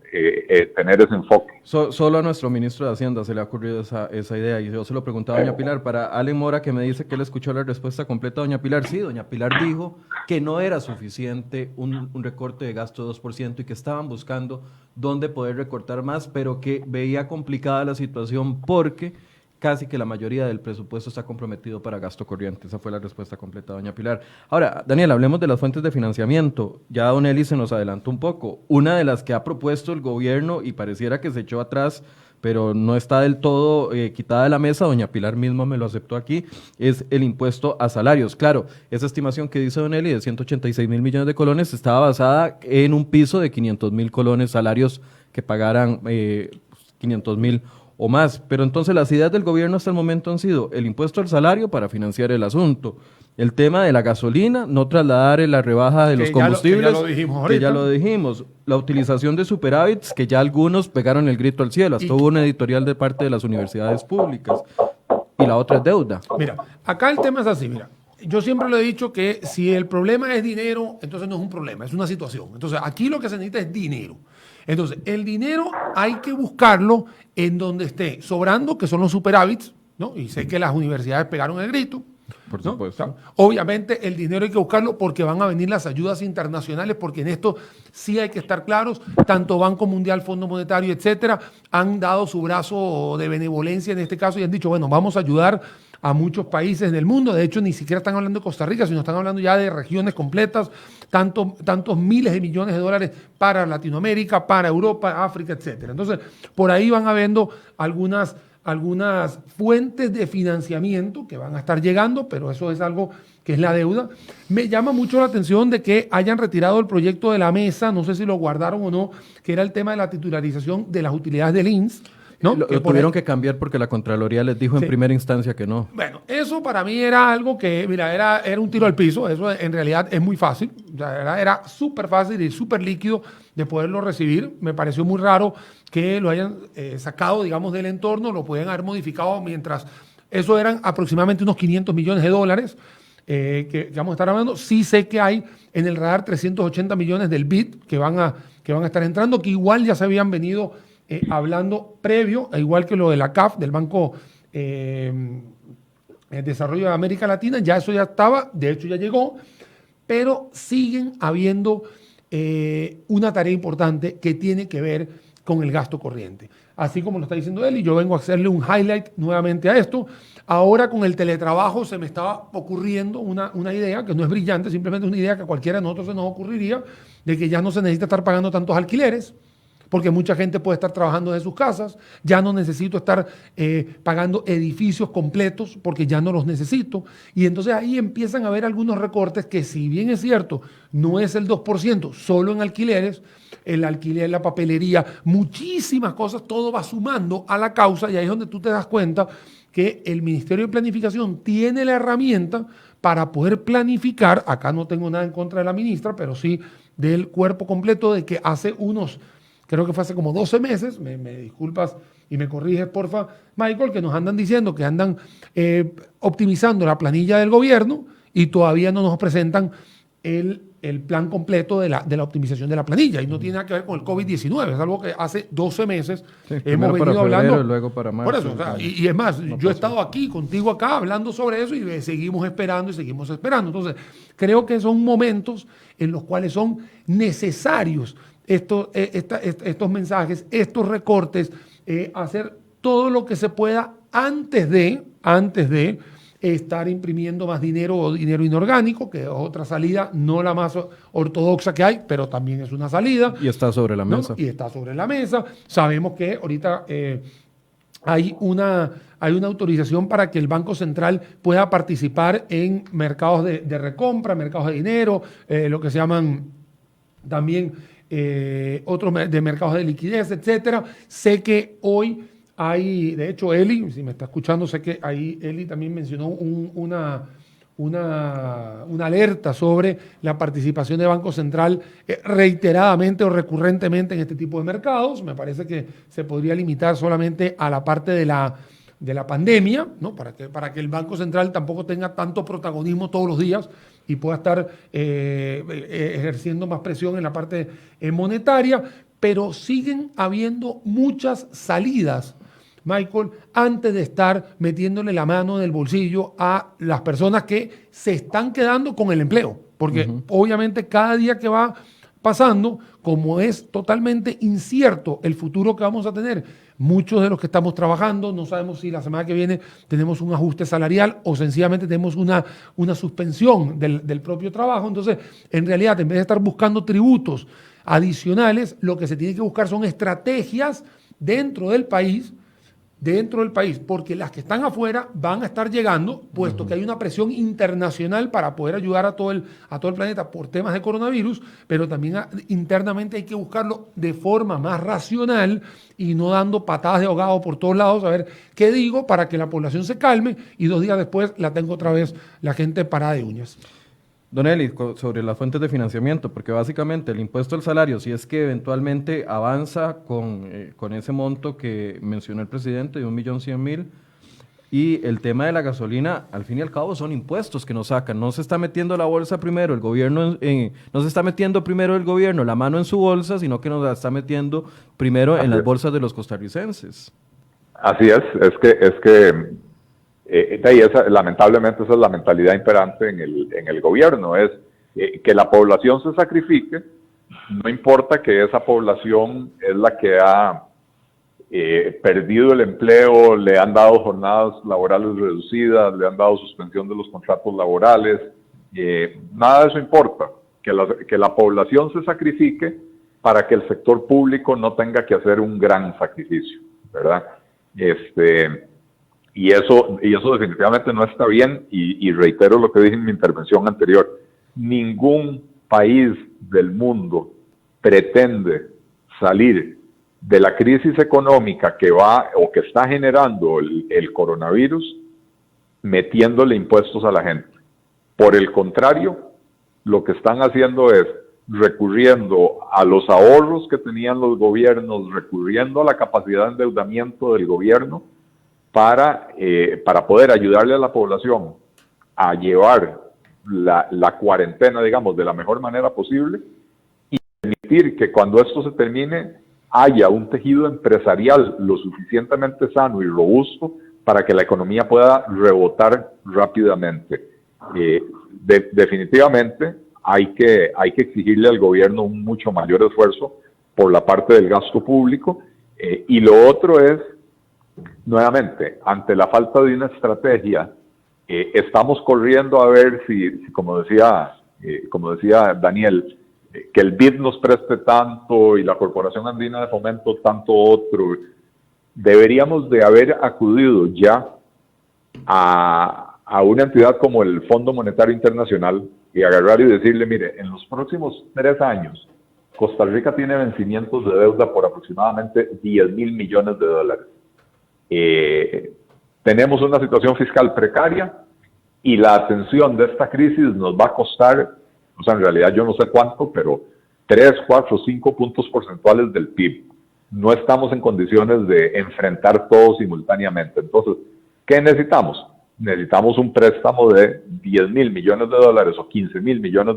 tener ese enfoque. Solo a nuestro ministro de Hacienda se le ha ocurrido esa idea, y yo se lo preguntaba a doña Pilar. Para Allen Mora, que me dice que él escuchó la respuesta completa a doña Pilar, sí, doña Pilar dijo que no era suficiente un recorte de gasto de 2% y que estaban buscando dónde poder recortar más, pero que veía complicada la situación porque casi que la mayoría del presupuesto está comprometido para gasto corriente. Esa fue la respuesta completa de doña Pilar. Ahora, Daniel, hablemos de las fuentes de financiamiento. Ya don Eli se nos adelantó un poco. Una de las que ha propuesto el gobierno y pareciera que se echó atrás, pero no está del todo quitada de la mesa, doña Pilar misma me lo aceptó aquí, es el impuesto a salarios. Claro, esa estimación que dice don Eli de 186 mil millones de colones estaba basada en un piso de 500 mil colones, salarios que pagaran 500 mil o más, pero entonces las ideas del gobierno hasta el momento han sido el impuesto al salario para financiar el asunto, el tema de la gasolina, no trasladar la rebaja de los combustibles, que ya lo dijimos, la utilización de superávits, que ya algunos pegaron el grito al cielo, hasta hubo un editorial de parte de las universidades públicas, y la otra es deuda. Mira, acá el tema es así, mira, yo siempre lo he dicho que si el problema es dinero, entonces no es un problema, es una situación. Entonces aquí lo que se necesita es dinero. Entonces, el dinero hay que buscarlo en donde esté sobrando, que son los superávits, ¿no? Y sé que las universidades pegaron el grito. Por supuesto. ¿no? O sea, obviamente el dinero hay que buscarlo porque van a venir las ayudas internacionales, porque en esto sí hay que estar claros, tanto Banco Mundial, Fondo Monetario, etcétera, han dado su brazo de benevolencia en este caso y han dicho, bueno, vamos a ayudar a muchos países del mundo. De hecho, ni siquiera están hablando de Costa Rica, sino están hablando ya de regiones completas, tantos miles de millones de dólares para Latinoamérica, para Europa, África, etcétera. Entonces, por ahí van habiendo algunas fuentes de financiamiento que van a estar llegando, pero eso es algo que es la deuda. Me llama mucho la atención de que hayan retirado el proyecto de la mesa, no sé si lo guardaron o no, que era el tema de la titularización de las utilidades del INSS. ¿No? Lo tuvieron que cambiar porque la Contraloría les dijo en primera instancia que no. Bueno, eso para mí era algo que, mira, era un tiro al piso. Eso en realidad es muy fácil. O sea, era súper fácil y súper líquido de poderlo recibir. Me pareció muy raro que lo hayan sacado, digamos, del entorno, lo pueden haber modificado mientras... Eso eran aproximadamente unos 500 millones de dólares que vamos a estar hablando. Sí sé que hay en el radar 380 millones del BID que van a estar entrando, que igual ya se habían venido... hablando previo, igual que lo de la CAF, del Banco Desarrollo de América Latina, ya eso ya estaba, de hecho ya llegó, pero siguen habiendo una tarea importante que tiene que ver con el gasto corriente. Así como lo está diciendo él, y yo vengo a hacerle un highlight nuevamente a esto. Ahora con el teletrabajo se me estaba ocurriendo una idea que no es brillante, simplemente una idea que a cualquiera de nosotros se nos ocurriría, de que ya no se necesita estar pagando tantos alquileres, porque mucha gente puede estar trabajando de sus casas, ya no necesito estar pagando edificios completos porque ya no los necesito. Y entonces ahí empiezan a haber algunos recortes que, si bien es cierto, no es el 2%, solo en alquileres, el alquiler, la papelería, muchísimas cosas, todo va sumando a la causa, y ahí es donde tú te das cuenta que el Ministerio de Planificación tiene la herramienta para poder planificar. Acá no tengo nada en contra de la ministra, pero sí del cuerpo completo, de que hace creo que fue hace como 12 meses, me disculpas y me corriges, porfa, Michael, que nos andan diciendo que andan optimizando la planilla del gobierno y todavía no nos presentan el plan completo de la optimización de la planilla. Y no tiene nada que ver con el COVID-19, es algo que hace 12 meses hemos venido hablando. Luego para marzo, por eso, o sea, y es más, yo he estado aquí contigo acá hablando sobre eso y seguimos esperando y seguimos esperando. Entonces, creo que son momentos en los cuales son necesarios estos mensajes, estos recortes, hacer todo lo que se pueda antes de estar imprimiendo más dinero o dinero inorgánico, que es otra salida, no la más ortodoxa que hay, pero también es una salida. Y está sobre la mesa. Y está sobre la mesa. Sabemos que ahorita hay una autorización para que el Banco Central pueda participar en mercados de recompra, mercados de dinero, lo que se llaman también otros de mercados de liquidez, etcétera. Sé que hoy hay, de hecho, Eli, si me está escuchando, sé que ahí Eli también mencionó una alerta sobre la participación de Banco Central reiteradamente o recurrentemente en este tipo de mercados. Me parece que se podría limitar solamente a la parte de la pandemia, ¿no? Para que el Banco Central tampoco tenga tanto protagonismo todos los días y pueda estar ejerciendo más presión en la parte monetaria, pero siguen habiendo muchas salidas, Michael, antes de estar metiéndole la mano en el bolsillo a las personas que se están quedando con el empleo. Porque obviamente cada día que va pasando, como es totalmente incierto el futuro que vamos a tener, muchos de los que estamos trabajando no sabemos si la semana que viene tenemos un ajuste salarial o sencillamente tenemos una suspensión del propio trabajo. Entonces, en realidad, en vez de estar buscando tributos adicionales, lo que se tiene que buscar son estrategias dentro del país, porque las que están afuera van a estar llegando, puesto que hay una presión internacional para poder ayudar a todo el planeta por temas de coronavirus, pero también internamente hay que buscarlo de forma más racional y no dando patadas de ahogado por todos lados, a ver qué digo para que la población se calme y 2 días después la tengo otra vez la gente parada de uñas. Don Eli, sobre las fuentes de financiamiento, porque básicamente el impuesto al salario, si es que eventualmente avanza con ese monto que mencionó el presidente de 1.100.000, y el tema de la gasolina, al fin y al cabo son impuestos que nos sacan, no se está metiendo la bolsa primero, el gobierno, no se está metiendo primero el gobierno la mano en su bolsa, sino que nos la está metiendo primero en las bolsas de los costarricenses. Así es que lamentablemente esa es la mentalidad imperante en el gobierno, es que la población se sacrifique, no importa que esa población es la que ha perdido el empleo, le han dado jornadas laborales reducidas, le han dado suspensión de los contratos laborales, nada de eso importa, que la población se sacrifique para que el sector público no tenga que hacer un gran sacrificio, ¿verdad? Y eso definitivamente no está bien, y reitero lo que dije en mi intervención anterior. Ningún país del mundo pretende salir de la crisis económica que va o que está generando el coronavirus metiéndole impuestos a la gente. Por el contrario, lo que están haciendo es recurriendo a los ahorros que tenían los gobiernos, recurriendo a la capacidad de endeudamiento del gobierno, para poder ayudarle a la población a llevar la cuarentena, digamos, de la mejor manera posible y permitir que cuando esto se termine haya un tejido empresarial lo suficientemente sano y robusto para que la economía pueda rebotar rápidamente. Definitivamente hay que exigirle al gobierno un mucho mayor esfuerzo por la parte del gasto público, y lo otro es, nuevamente, ante la falta de una estrategia, estamos corriendo a ver si como decía Daniel, que el BID nos preste tanto y la Corporación Andina de Fomento tanto otro. Deberíamos de haber acudido ya a una entidad como el Fondo Monetario Internacional y agarrar y decirle, mire, en los próximos 3 años, Costa Rica tiene vencimientos de deuda por aproximadamente $10,000 millones. Tenemos una situación fiscal precaria y la atención de esta crisis nos va a costar, o sea, en realidad yo no sé cuánto, pero 3, 4, 5 puntos porcentuales del PIB. No estamos en condiciones de enfrentar todo simultáneamente. Entonces, ¿qué necesitamos? Necesitamos un préstamo de $10,000 millones o $15,000 millones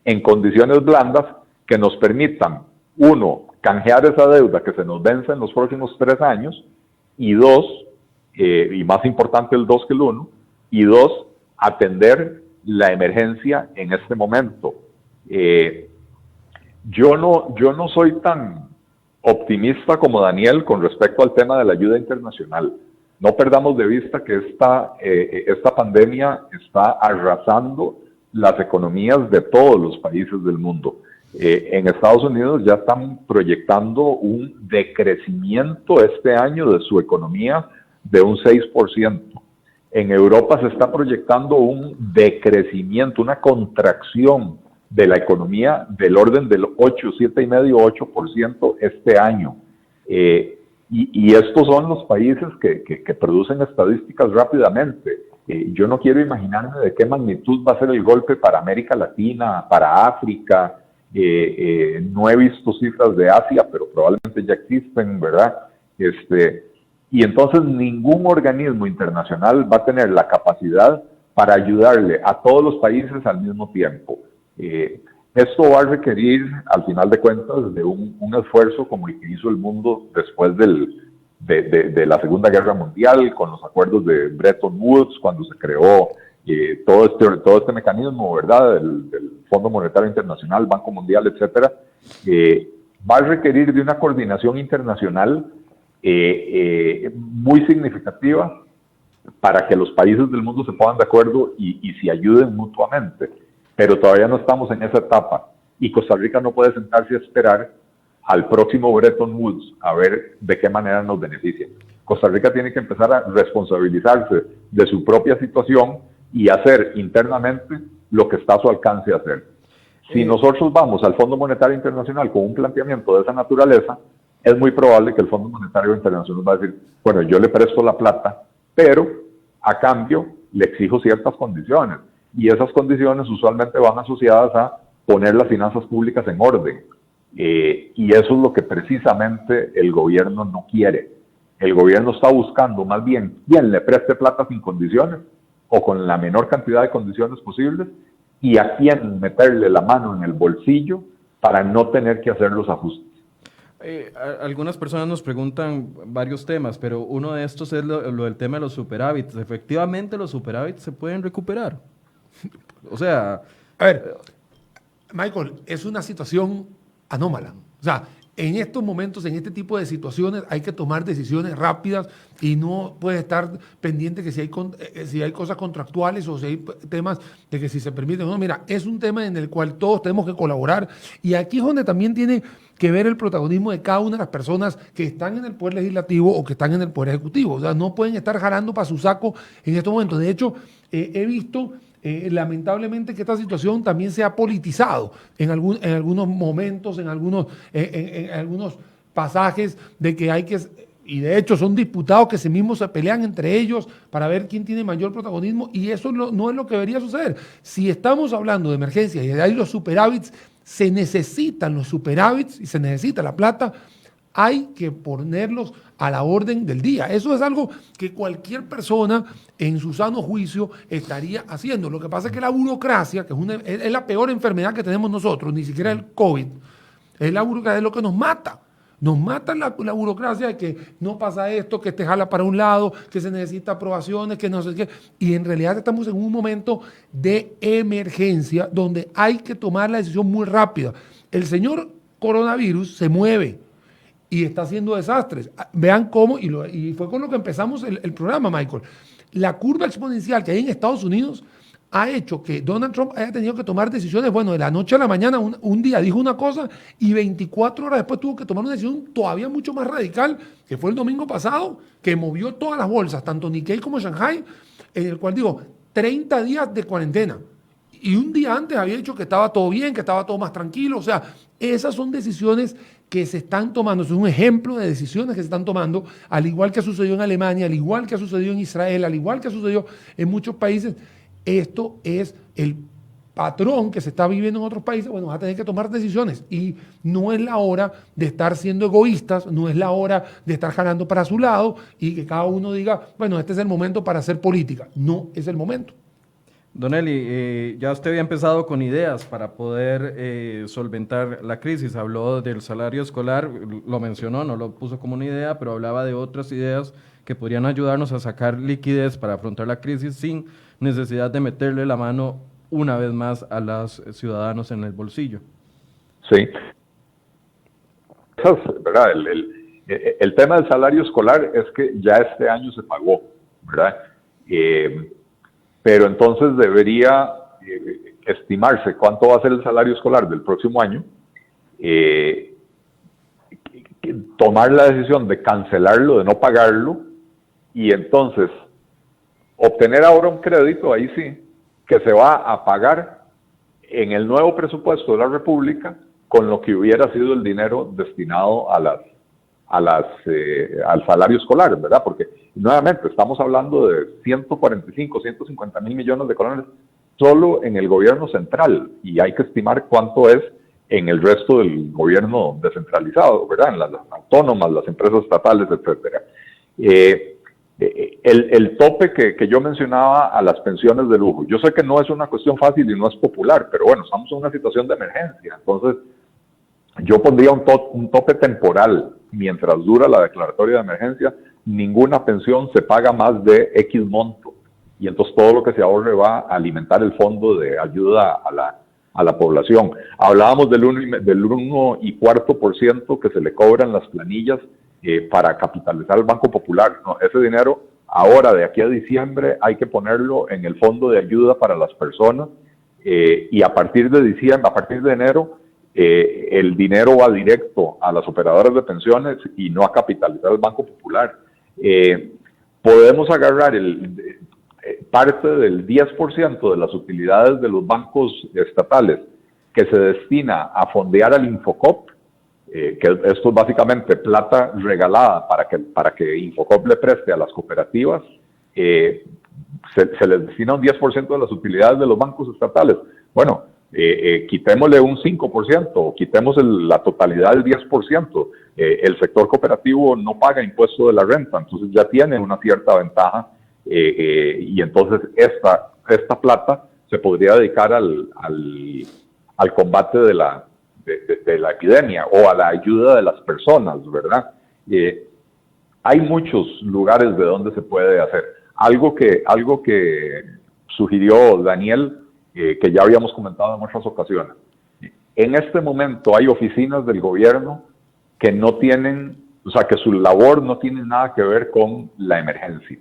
en condiciones blandas que nos permitan, 1, canjear esa deuda que se nos vence en los próximos 3 años, y 2, y más importante el 2 que el 1, y 2, atender la emergencia en este momento. Yo no soy tan optimista como Daniel con respecto al tema de la ayuda internacional. No perdamos de vista que esta pandemia está arrasando las economías de todos los países del mundo. En Estados Unidos ya están proyectando un decrecimiento este año de su economía de un 6%. En Europa se está proyectando un decrecimiento, una contracción de la economía del orden del 8, 7,5-8% este año. Y estos son los países que producen estadísticas rápidamente. Yo no quiero imaginarme de qué magnitud va a ser el golpe para América Latina, para África. No he visto cifras de Asia, pero probablemente ya existen, ¿verdad? Y entonces ningún organismo internacional va a tener la capacidad para ayudarle a todos los países al mismo tiempo. Esto va a requerir, al final de cuentas, de un esfuerzo como el que hizo el mundo después de la Segunda Guerra Mundial, con los acuerdos de Bretton Woods, cuando se creó todo este mecanismo, ¿verdad?, del Fondo Monetario Internacional, Banco Mundial, etcétera. Va a requerir de una coordinación internacional muy significativa para que los países del mundo se pongan de acuerdo y se ayuden mutuamente. Pero todavía no estamos en esa etapa y Costa Rica no puede sentarse a esperar al próximo Bretton Woods a ver de qué manera nos beneficia. Costa Rica tiene que empezar a responsabilizarse de su propia situación y hacer internamente lo que está a su alcance hacer. Si nosotros vamos al Fondo Monetario Internacional con un planteamiento de esa naturaleza, es muy probable que el Fondo Monetario Internacional va a decir, bueno, yo le presto la plata, pero a cambio le exijo ciertas condiciones. Y esas condiciones usualmente van asociadas a poner las finanzas públicas en orden. Y eso es lo que precisamente el gobierno no quiere. El gobierno está buscando más bien quién le preste plata sin condiciones o con la menor cantidad de condiciones posibles y a quién meterle la mano en el bolsillo para no tener que hacer los ajustes. Algunas personas nos preguntan varios temas, pero uno de estos es lo del tema de los superávits. Efectivamente, los superávits se pueden recuperar. O sea... A ver, Michael, es una situación anómala. O sea, en estos momentos, en este tipo de situaciones, hay que tomar decisiones rápidas y no puedes estar pendiente que si hay cosas contractuales o si hay temas de que si se permite. No, mira, es un tema en el cual todos tenemos que colaborar y aquí es donde también tiene que ver el protagonismo de cada una de las personas que están en el Poder Legislativo o que están en el Poder Ejecutivo. O sea, no pueden estar jalando para su saco en estos momentos. De hecho, he visto... lamentablemente que esta situación también se ha politizado en algunos momentos, en algunos pasajes de que hay que, y de hecho son diputados que se mismos se pelean entre ellos para ver quién tiene mayor protagonismo y eso no es lo que debería suceder. Si estamos hablando de emergencia y hay los superávits, se necesitan los superávits y se necesita la plata, hay que ponerlos a la orden del día. Eso es algo que cualquier persona en su sano juicio estaría haciendo. Lo que pasa es que la burocracia, que es la peor enfermedad que tenemos nosotros, ni siquiera el COVID, es la burocracia, es lo que nos mata. Nos mata la burocracia de que no pasa esto, que te jala para un lado, que se necesita aprobaciones, que no sé qué. Y en realidad estamos en un momento de emergencia donde hay que tomar la decisión muy rápida. El señor coronavirus se mueve y está haciendo desastres. Vean cómo, y fue con lo que empezamos el programa, Michael. La curva exponencial que hay en Estados Unidos ha hecho que Donald Trump haya tenido que tomar decisiones, bueno, de la noche a la mañana, un día dijo una cosa y 24 horas después tuvo que tomar una decisión todavía mucho más radical, que fue el domingo pasado, que movió todas las bolsas, tanto Nikkei como Shanghai, en el cual digo, 30 días de cuarentena. Y un día antes había dicho que estaba todo bien, que estaba todo más tranquilo. O sea, esas son decisiones que se están tomando. Es un ejemplo de decisiones que se están tomando, al igual que ha sucedido en Alemania, al igual que ha sucedido en Israel, al igual que ha sucedido en muchos países. Esto es el patrón que se está viviendo en otros países. Bueno, va a tener que tomar decisiones. Y no es la hora de estar siendo egoístas, no es la hora de estar jalando para su lado y que cada uno diga, bueno, este es el momento para hacer política. No es el momento. Don Eli, ya usted había empezado con ideas para poder solventar la crisis. Habló del salario escolar, lo mencionó, no lo puso como una idea, pero hablaba de otras ideas que podrían ayudarnos a sacar liquidez para afrontar la crisis sin necesidad de meterle la mano una vez más a los ciudadanos en el bolsillo. Sí. ¿Verdad? el tema del salario escolar es que ya este año se pagó, ¿verdad? Pero entonces debería estimarse cuánto va a ser el salario escolar del próximo año, tomar la decisión de cancelarlo, de no pagarlo, y entonces obtener ahora un crédito, ahí sí, que se va a pagar en el nuevo presupuesto de la República con lo que hubiera sido el dinero destinado al salario escolar, ¿verdad? Porque nuevamente estamos hablando de 145, 150 mil millones de colones solo en el gobierno central, y hay que estimar cuánto es en el resto del gobierno descentralizado, ¿verdad? En las autónomas, las empresas estatales, etcétera. El tope que yo mencionaba a las pensiones de lujo, yo sé que no es una cuestión fácil y no es popular, pero bueno, estamos en una situación de emergencia, entonces yo pondría un tope temporal. Mientras dura la declaratoria de emergencia, ninguna pensión se paga más de X monto, y entonces todo lo que se ahorre va a alimentar el fondo de ayuda a la población. Hablábamos del 1,25% que se le cobran las planillas para capitalizar el Banco Popular. No, ese dinero ahora, de aquí a diciembre, hay que ponerlo en el fondo de ayuda para las personas, y a partir de diciembre, a partir de enero, el dinero va directo a las operadoras de pensiones y no a capitalizar el Banco Popular. Podemos agarrar parte del 10% de las utilidades de los bancos estatales que se destina a fondear al Infocop, que esto es básicamente plata regalada para que Infocop le preste a las cooperativas. Se les destina un 10% de las utilidades de los bancos estatales. Bueno, quitémosle un 5%, quitemos la totalidad del 10%. El sector cooperativo no paga impuesto de la renta, entonces ya tiene una cierta ventaja, y entonces esta plata se podría dedicar al combate de la epidemia o a la ayuda de las personas, ¿verdad? Hay muchos lugares de donde se puede hacer. Algo que sugirió Daniel, que ya habíamos comentado en otras ocasiones. En este momento hay oficinas del gobierno que no tienen, o sea, que su labor no tiene nada que ver con la emergencia,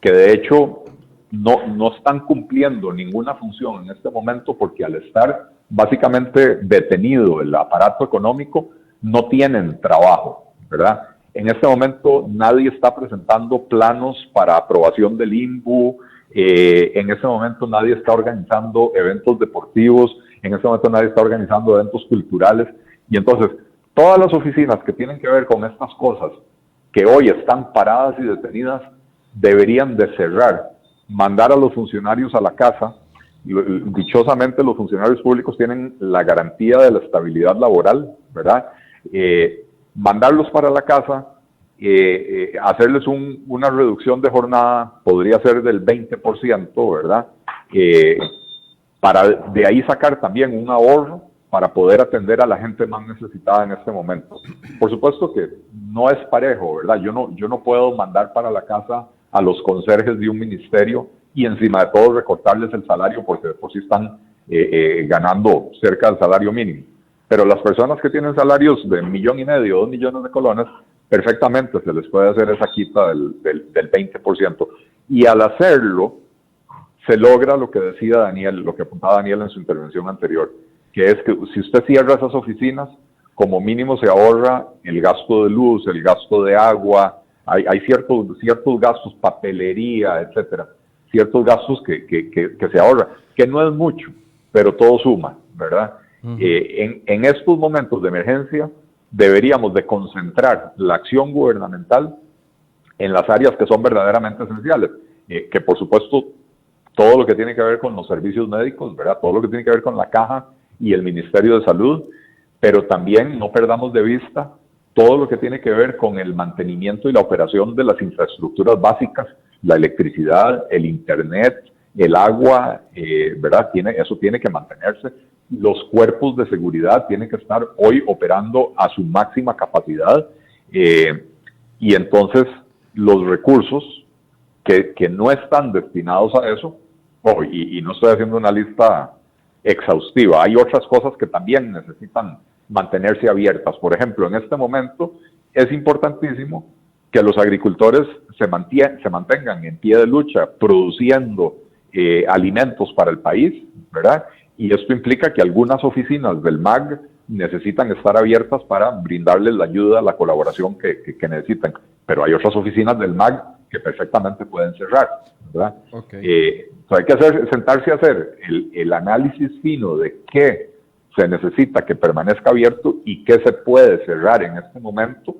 que de hecho no están cumpliendo ninguna función en este momento, porque al estar básicamente detenido el aparato económico, no tienen trabajo, ¿verdad? En este momento nadie está presentando planos para aprobación del INBU. En ese momento nadie está organizando eventos deportivos, en ese momento nadie está organizando eventos culturales, y entonces todas las oficinas que tienen que ver con estas cosas, que hoy están paradas y detenidas, deberían de cerrar, mandar a los funcionarios a la casa. Dichosamente los funcionarios públicos tienen la garantía de la estabilidad laboral, ¿verdad? Mandarlos para la casa, hacerles una reducción de jornada, podría ser del 20%, ¿verdad? Para de ahí sacar también un ahorro para poder atender a la gente más necesitada en este momento. Por supuesto que no es parejo, ¿verdad? Yo no puedo mandar para la casa a los conserjes de un ministerio y encima de todo recortarles el salario, porque de por sí están ganando cerca del salario mínimo. Pero las personas que tienen salarios de 1,5 millones, 2 millones de colones, perfectamente se les puede hacer esa quita del 20%. Y al hacerlo, se logra lo que decía Daniel, lo que apuntaba Daniel en su intervención anterior, que es que si usted cierra esas oficinas, como mínimo se ahorra el gasto de luz, el gasto de agua, hay ciertos gastos, papelería, etcétera, ciertos gastos que se ahorra, que no es mucho, pero todo suma, ¿verdad? Uh-huh. En estos momentos de emergencia deberíamos de concentrar la acción gubernamental en las áreas que son verdaderamente esenciales, que por supuesto todo lo que tiene que ver con los servicios médicos, ¿verdad? Todo lo que tiene que ver con la Caja y el Ministerio de Salud, pero también no perdamos de vista todo lo que tiene que ver con el mantenimiento y la operación de las infraestructuras básicas, la electricidad, el internet, el agua, ¿verdad? Eso tiene que mantenerse. Los cuerpos de seguridad tienen que estar hoy operando a su máxima capacidad, y entonces los recursos que no están destinados a eso, y no estoy haciendo una lista exhaustiva, hay otras cosas que también necesitan mantenerse abiertas. Por ejemplo, en este momento es importantísimo que los agricultores se mantengan en pie de lucha produciendo alimentos para el país, ¿verdad? Y esto implica que algunas oficinas del MAG necesitan estar abiertas para brindarles la ayuda, la colaboración que necesitan. Pero hay otras oficinas del MAG que perfectamente pueden cerrar, ¿verdad? Okay. Hay que sentarse a hacer el análisis fino de qué se necesita que permanezca abierto y qué se puede cerrar en este momento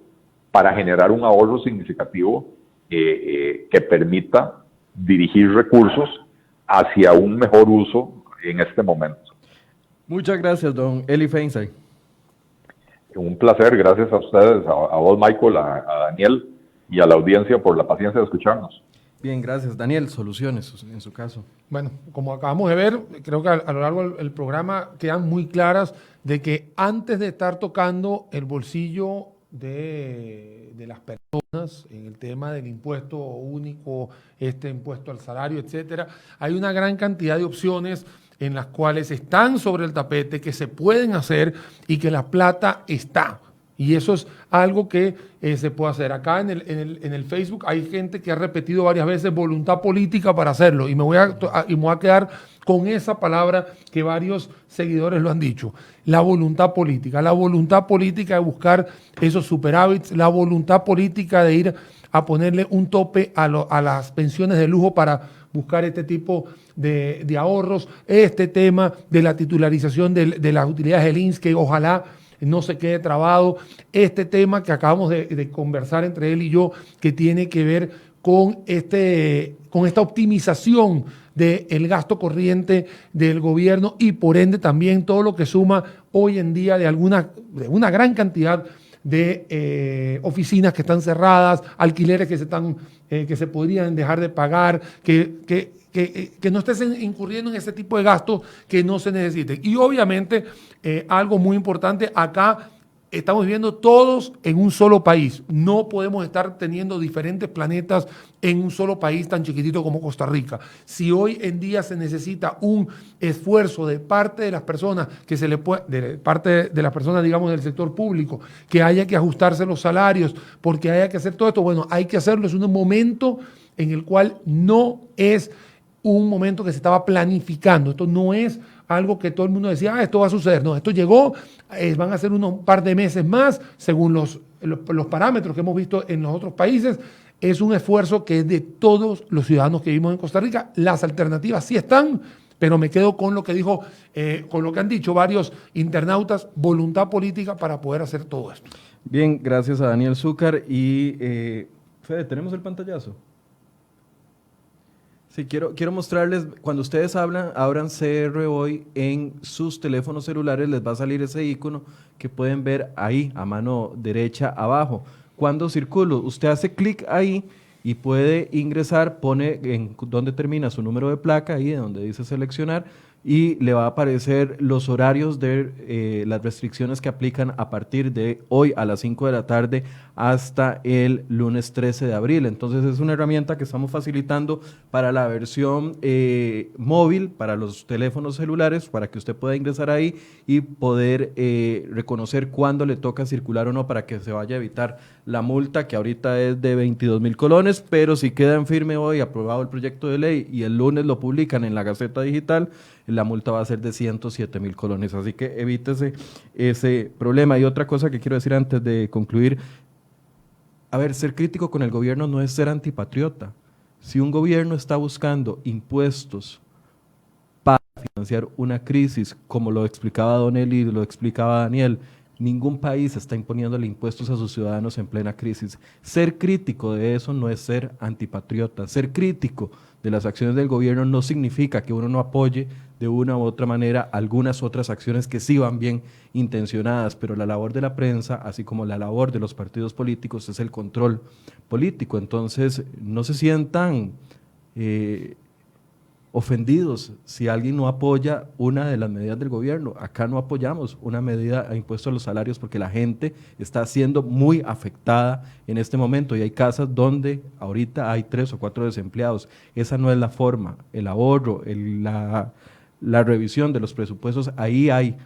para generar un ahorro significativo que permita dirigir recursos hacia un mejor uso en este momento. Muchas gracias, don Eli Feinstein. Un placer, gracias a ustedes, a vos, Michael, a Daniel y a la audiencia por la paciencia de escucharnos. Bien, gracias. Daniel, soluciones en su caso. Bueno, como acabamos de ver, creo que a lo largo del programa quedan muy claras de que antes de estar tocando el bolsillo de las personas en el tema del impuesto único, este impuesto al salario, etcétera, hay una gran cantidad de opciones en las cuales están sobre el tapete, que se pueden hacer y que la plata está. Y eso es algo que se puede hacer. Acá en el Facebook hay gente que ha repetido varias veces voluntad política para hacerlo. Y me voy a quedar con esa palabra que varios seguidores lo han dicho. La voluntad política. La voluntad política de buscar esos superávits. La voluntad política de ir a ponerle un tope a las pensiones de lujo para buscar este tipo de ahorros. Este tema de la titularización de las utilidades del INSS, que ojalá no se quede trabado. Este tema que acabamos de conversar entre él y yo, que tiene que ver con esta optimización del gasto corriente del gobierno y por ende también todo lo que suma hoy en día de una gran cantidad de oficinas que están cerradas, alquileres que se podrían dejar de pagar, que no estés incurriendo en ese tipo de gastos que no se necesiten. Y obviamente algo muy importante, acá estamos viviendo todos en un solo país. No podemos estar teniendo diferentes planetas en un solo país tan chiquitito como Costa Rica. Si hoy en día se necesita un esfuerzo de parte de las personas, de parte de las personas, digamos, del sector público, que haya que ajustarse los salarios, porque haya que hacer todo esto, bueno, hay que hacerlo. Es un momento en el cual no es un momento que se estaba planificando. Esto no es algo que todo el mundo decía, esto va a suceder. No, esto llegó, van a ser un par de meses más, según los parámetros que hemos visto en los otros países. Es un esfuerzo que es de todos los ciudadanos que vivimos en Costa Rica. Las alternativas sí están, pero me quedo con lo que dijo, con lo que han dicho varios internautas, voluntad política para poder hacer todo esto. Bien, gracias a Daniel Zúcar y Fede, ¿tenemos el pantallazo? Sí, quiero mostrarles, cuando ustedes abran CR hoy en sus teléfonos celulares, les va a salir ese icono que pueden ver ahí, a mano derecha abajo. Cuando circulo, usted hace clic ahí y puede ingresar, pone en donde termina su número de placa, ahí donde dice seleccionar, y le va a aparecer los horarios de las restricciones que aplican a partir de hoy a las 5 de la tarde hasta el lunes 13 de abril. Entonces es una herramienta que estamos facilitando para la versión móvil, para los teléfonos celulares, para que usted pueda ingresar ahí y poder reconocer cuándo le toca circular o no, para que se vaya a evitar la multa, que ahorita es de 22,000 colones, pero si queda en firme hoy, aprobado el proyecto de ley y el lunes lo publican en la Gaceta Digital, la multa va a ser de 107,000 colones, así que evítese ese problema. Y otra cosa que quiero decir antes de concluir, a ver, ser crítico con el gobierno no es ser antipatriota. Si un gobierno está buscando impuestos para financiar una crisis, como lo explicaba Don Eli y lo explicaba Daniel, ningún país está imponiéndole impuestos a sus ciudadanos en plena crisis. Ser crítico de eso no es ser antipatriota. Ser crítico de las acciones del gobierno no significa que uno no apoye de una u otra manera algunas otras acciones que sí van bien intencionadas, pero la labor de la prensa, así como la labor de los partidos políticos, es el control político. Entonces, no se sientan ofendidos si alguien no apoya una de las medidas del gobierno. Acá no apoyamos una medida a impuesto a los salarios porque la gente está siendo muy afectada en este momento y hay casas donde ahorita hay 3 o 4 desempleados. Esa no es la forma. El ahorro, la revisión de los presupuestos, ahí hay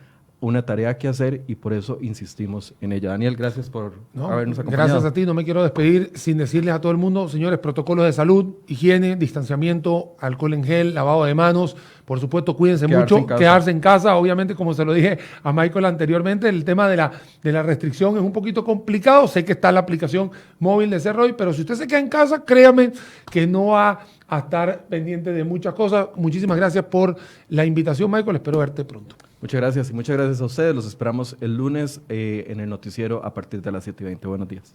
una tarea que hacer y por eso insistimos en ella. Daniel, gracias por habernos acompañado. Gracias a ti, no me quiero despedir sin decirles a todo el mundo, señores, protocolos de salud, higiene, distanciamiento, alcohol en gel, lavado de manos, por supuesto, cuídense mucho, quedarse en casa, obviamente, como se lo dije a Michael anteriormente, el tema de la restricción es un poquito complicado, sé que está la aplicación móvil de Cerroy, pero si usted se queda en casa, créame que no va a estar pendiente de muchas cosas. Muchísimas gracias por la invitación, Michael, espero verte pronto. Muchas gracias y muchas gracias a ustedes. Los esperamos el lunes en el noticiero a partir de las 7:20. Buenos días.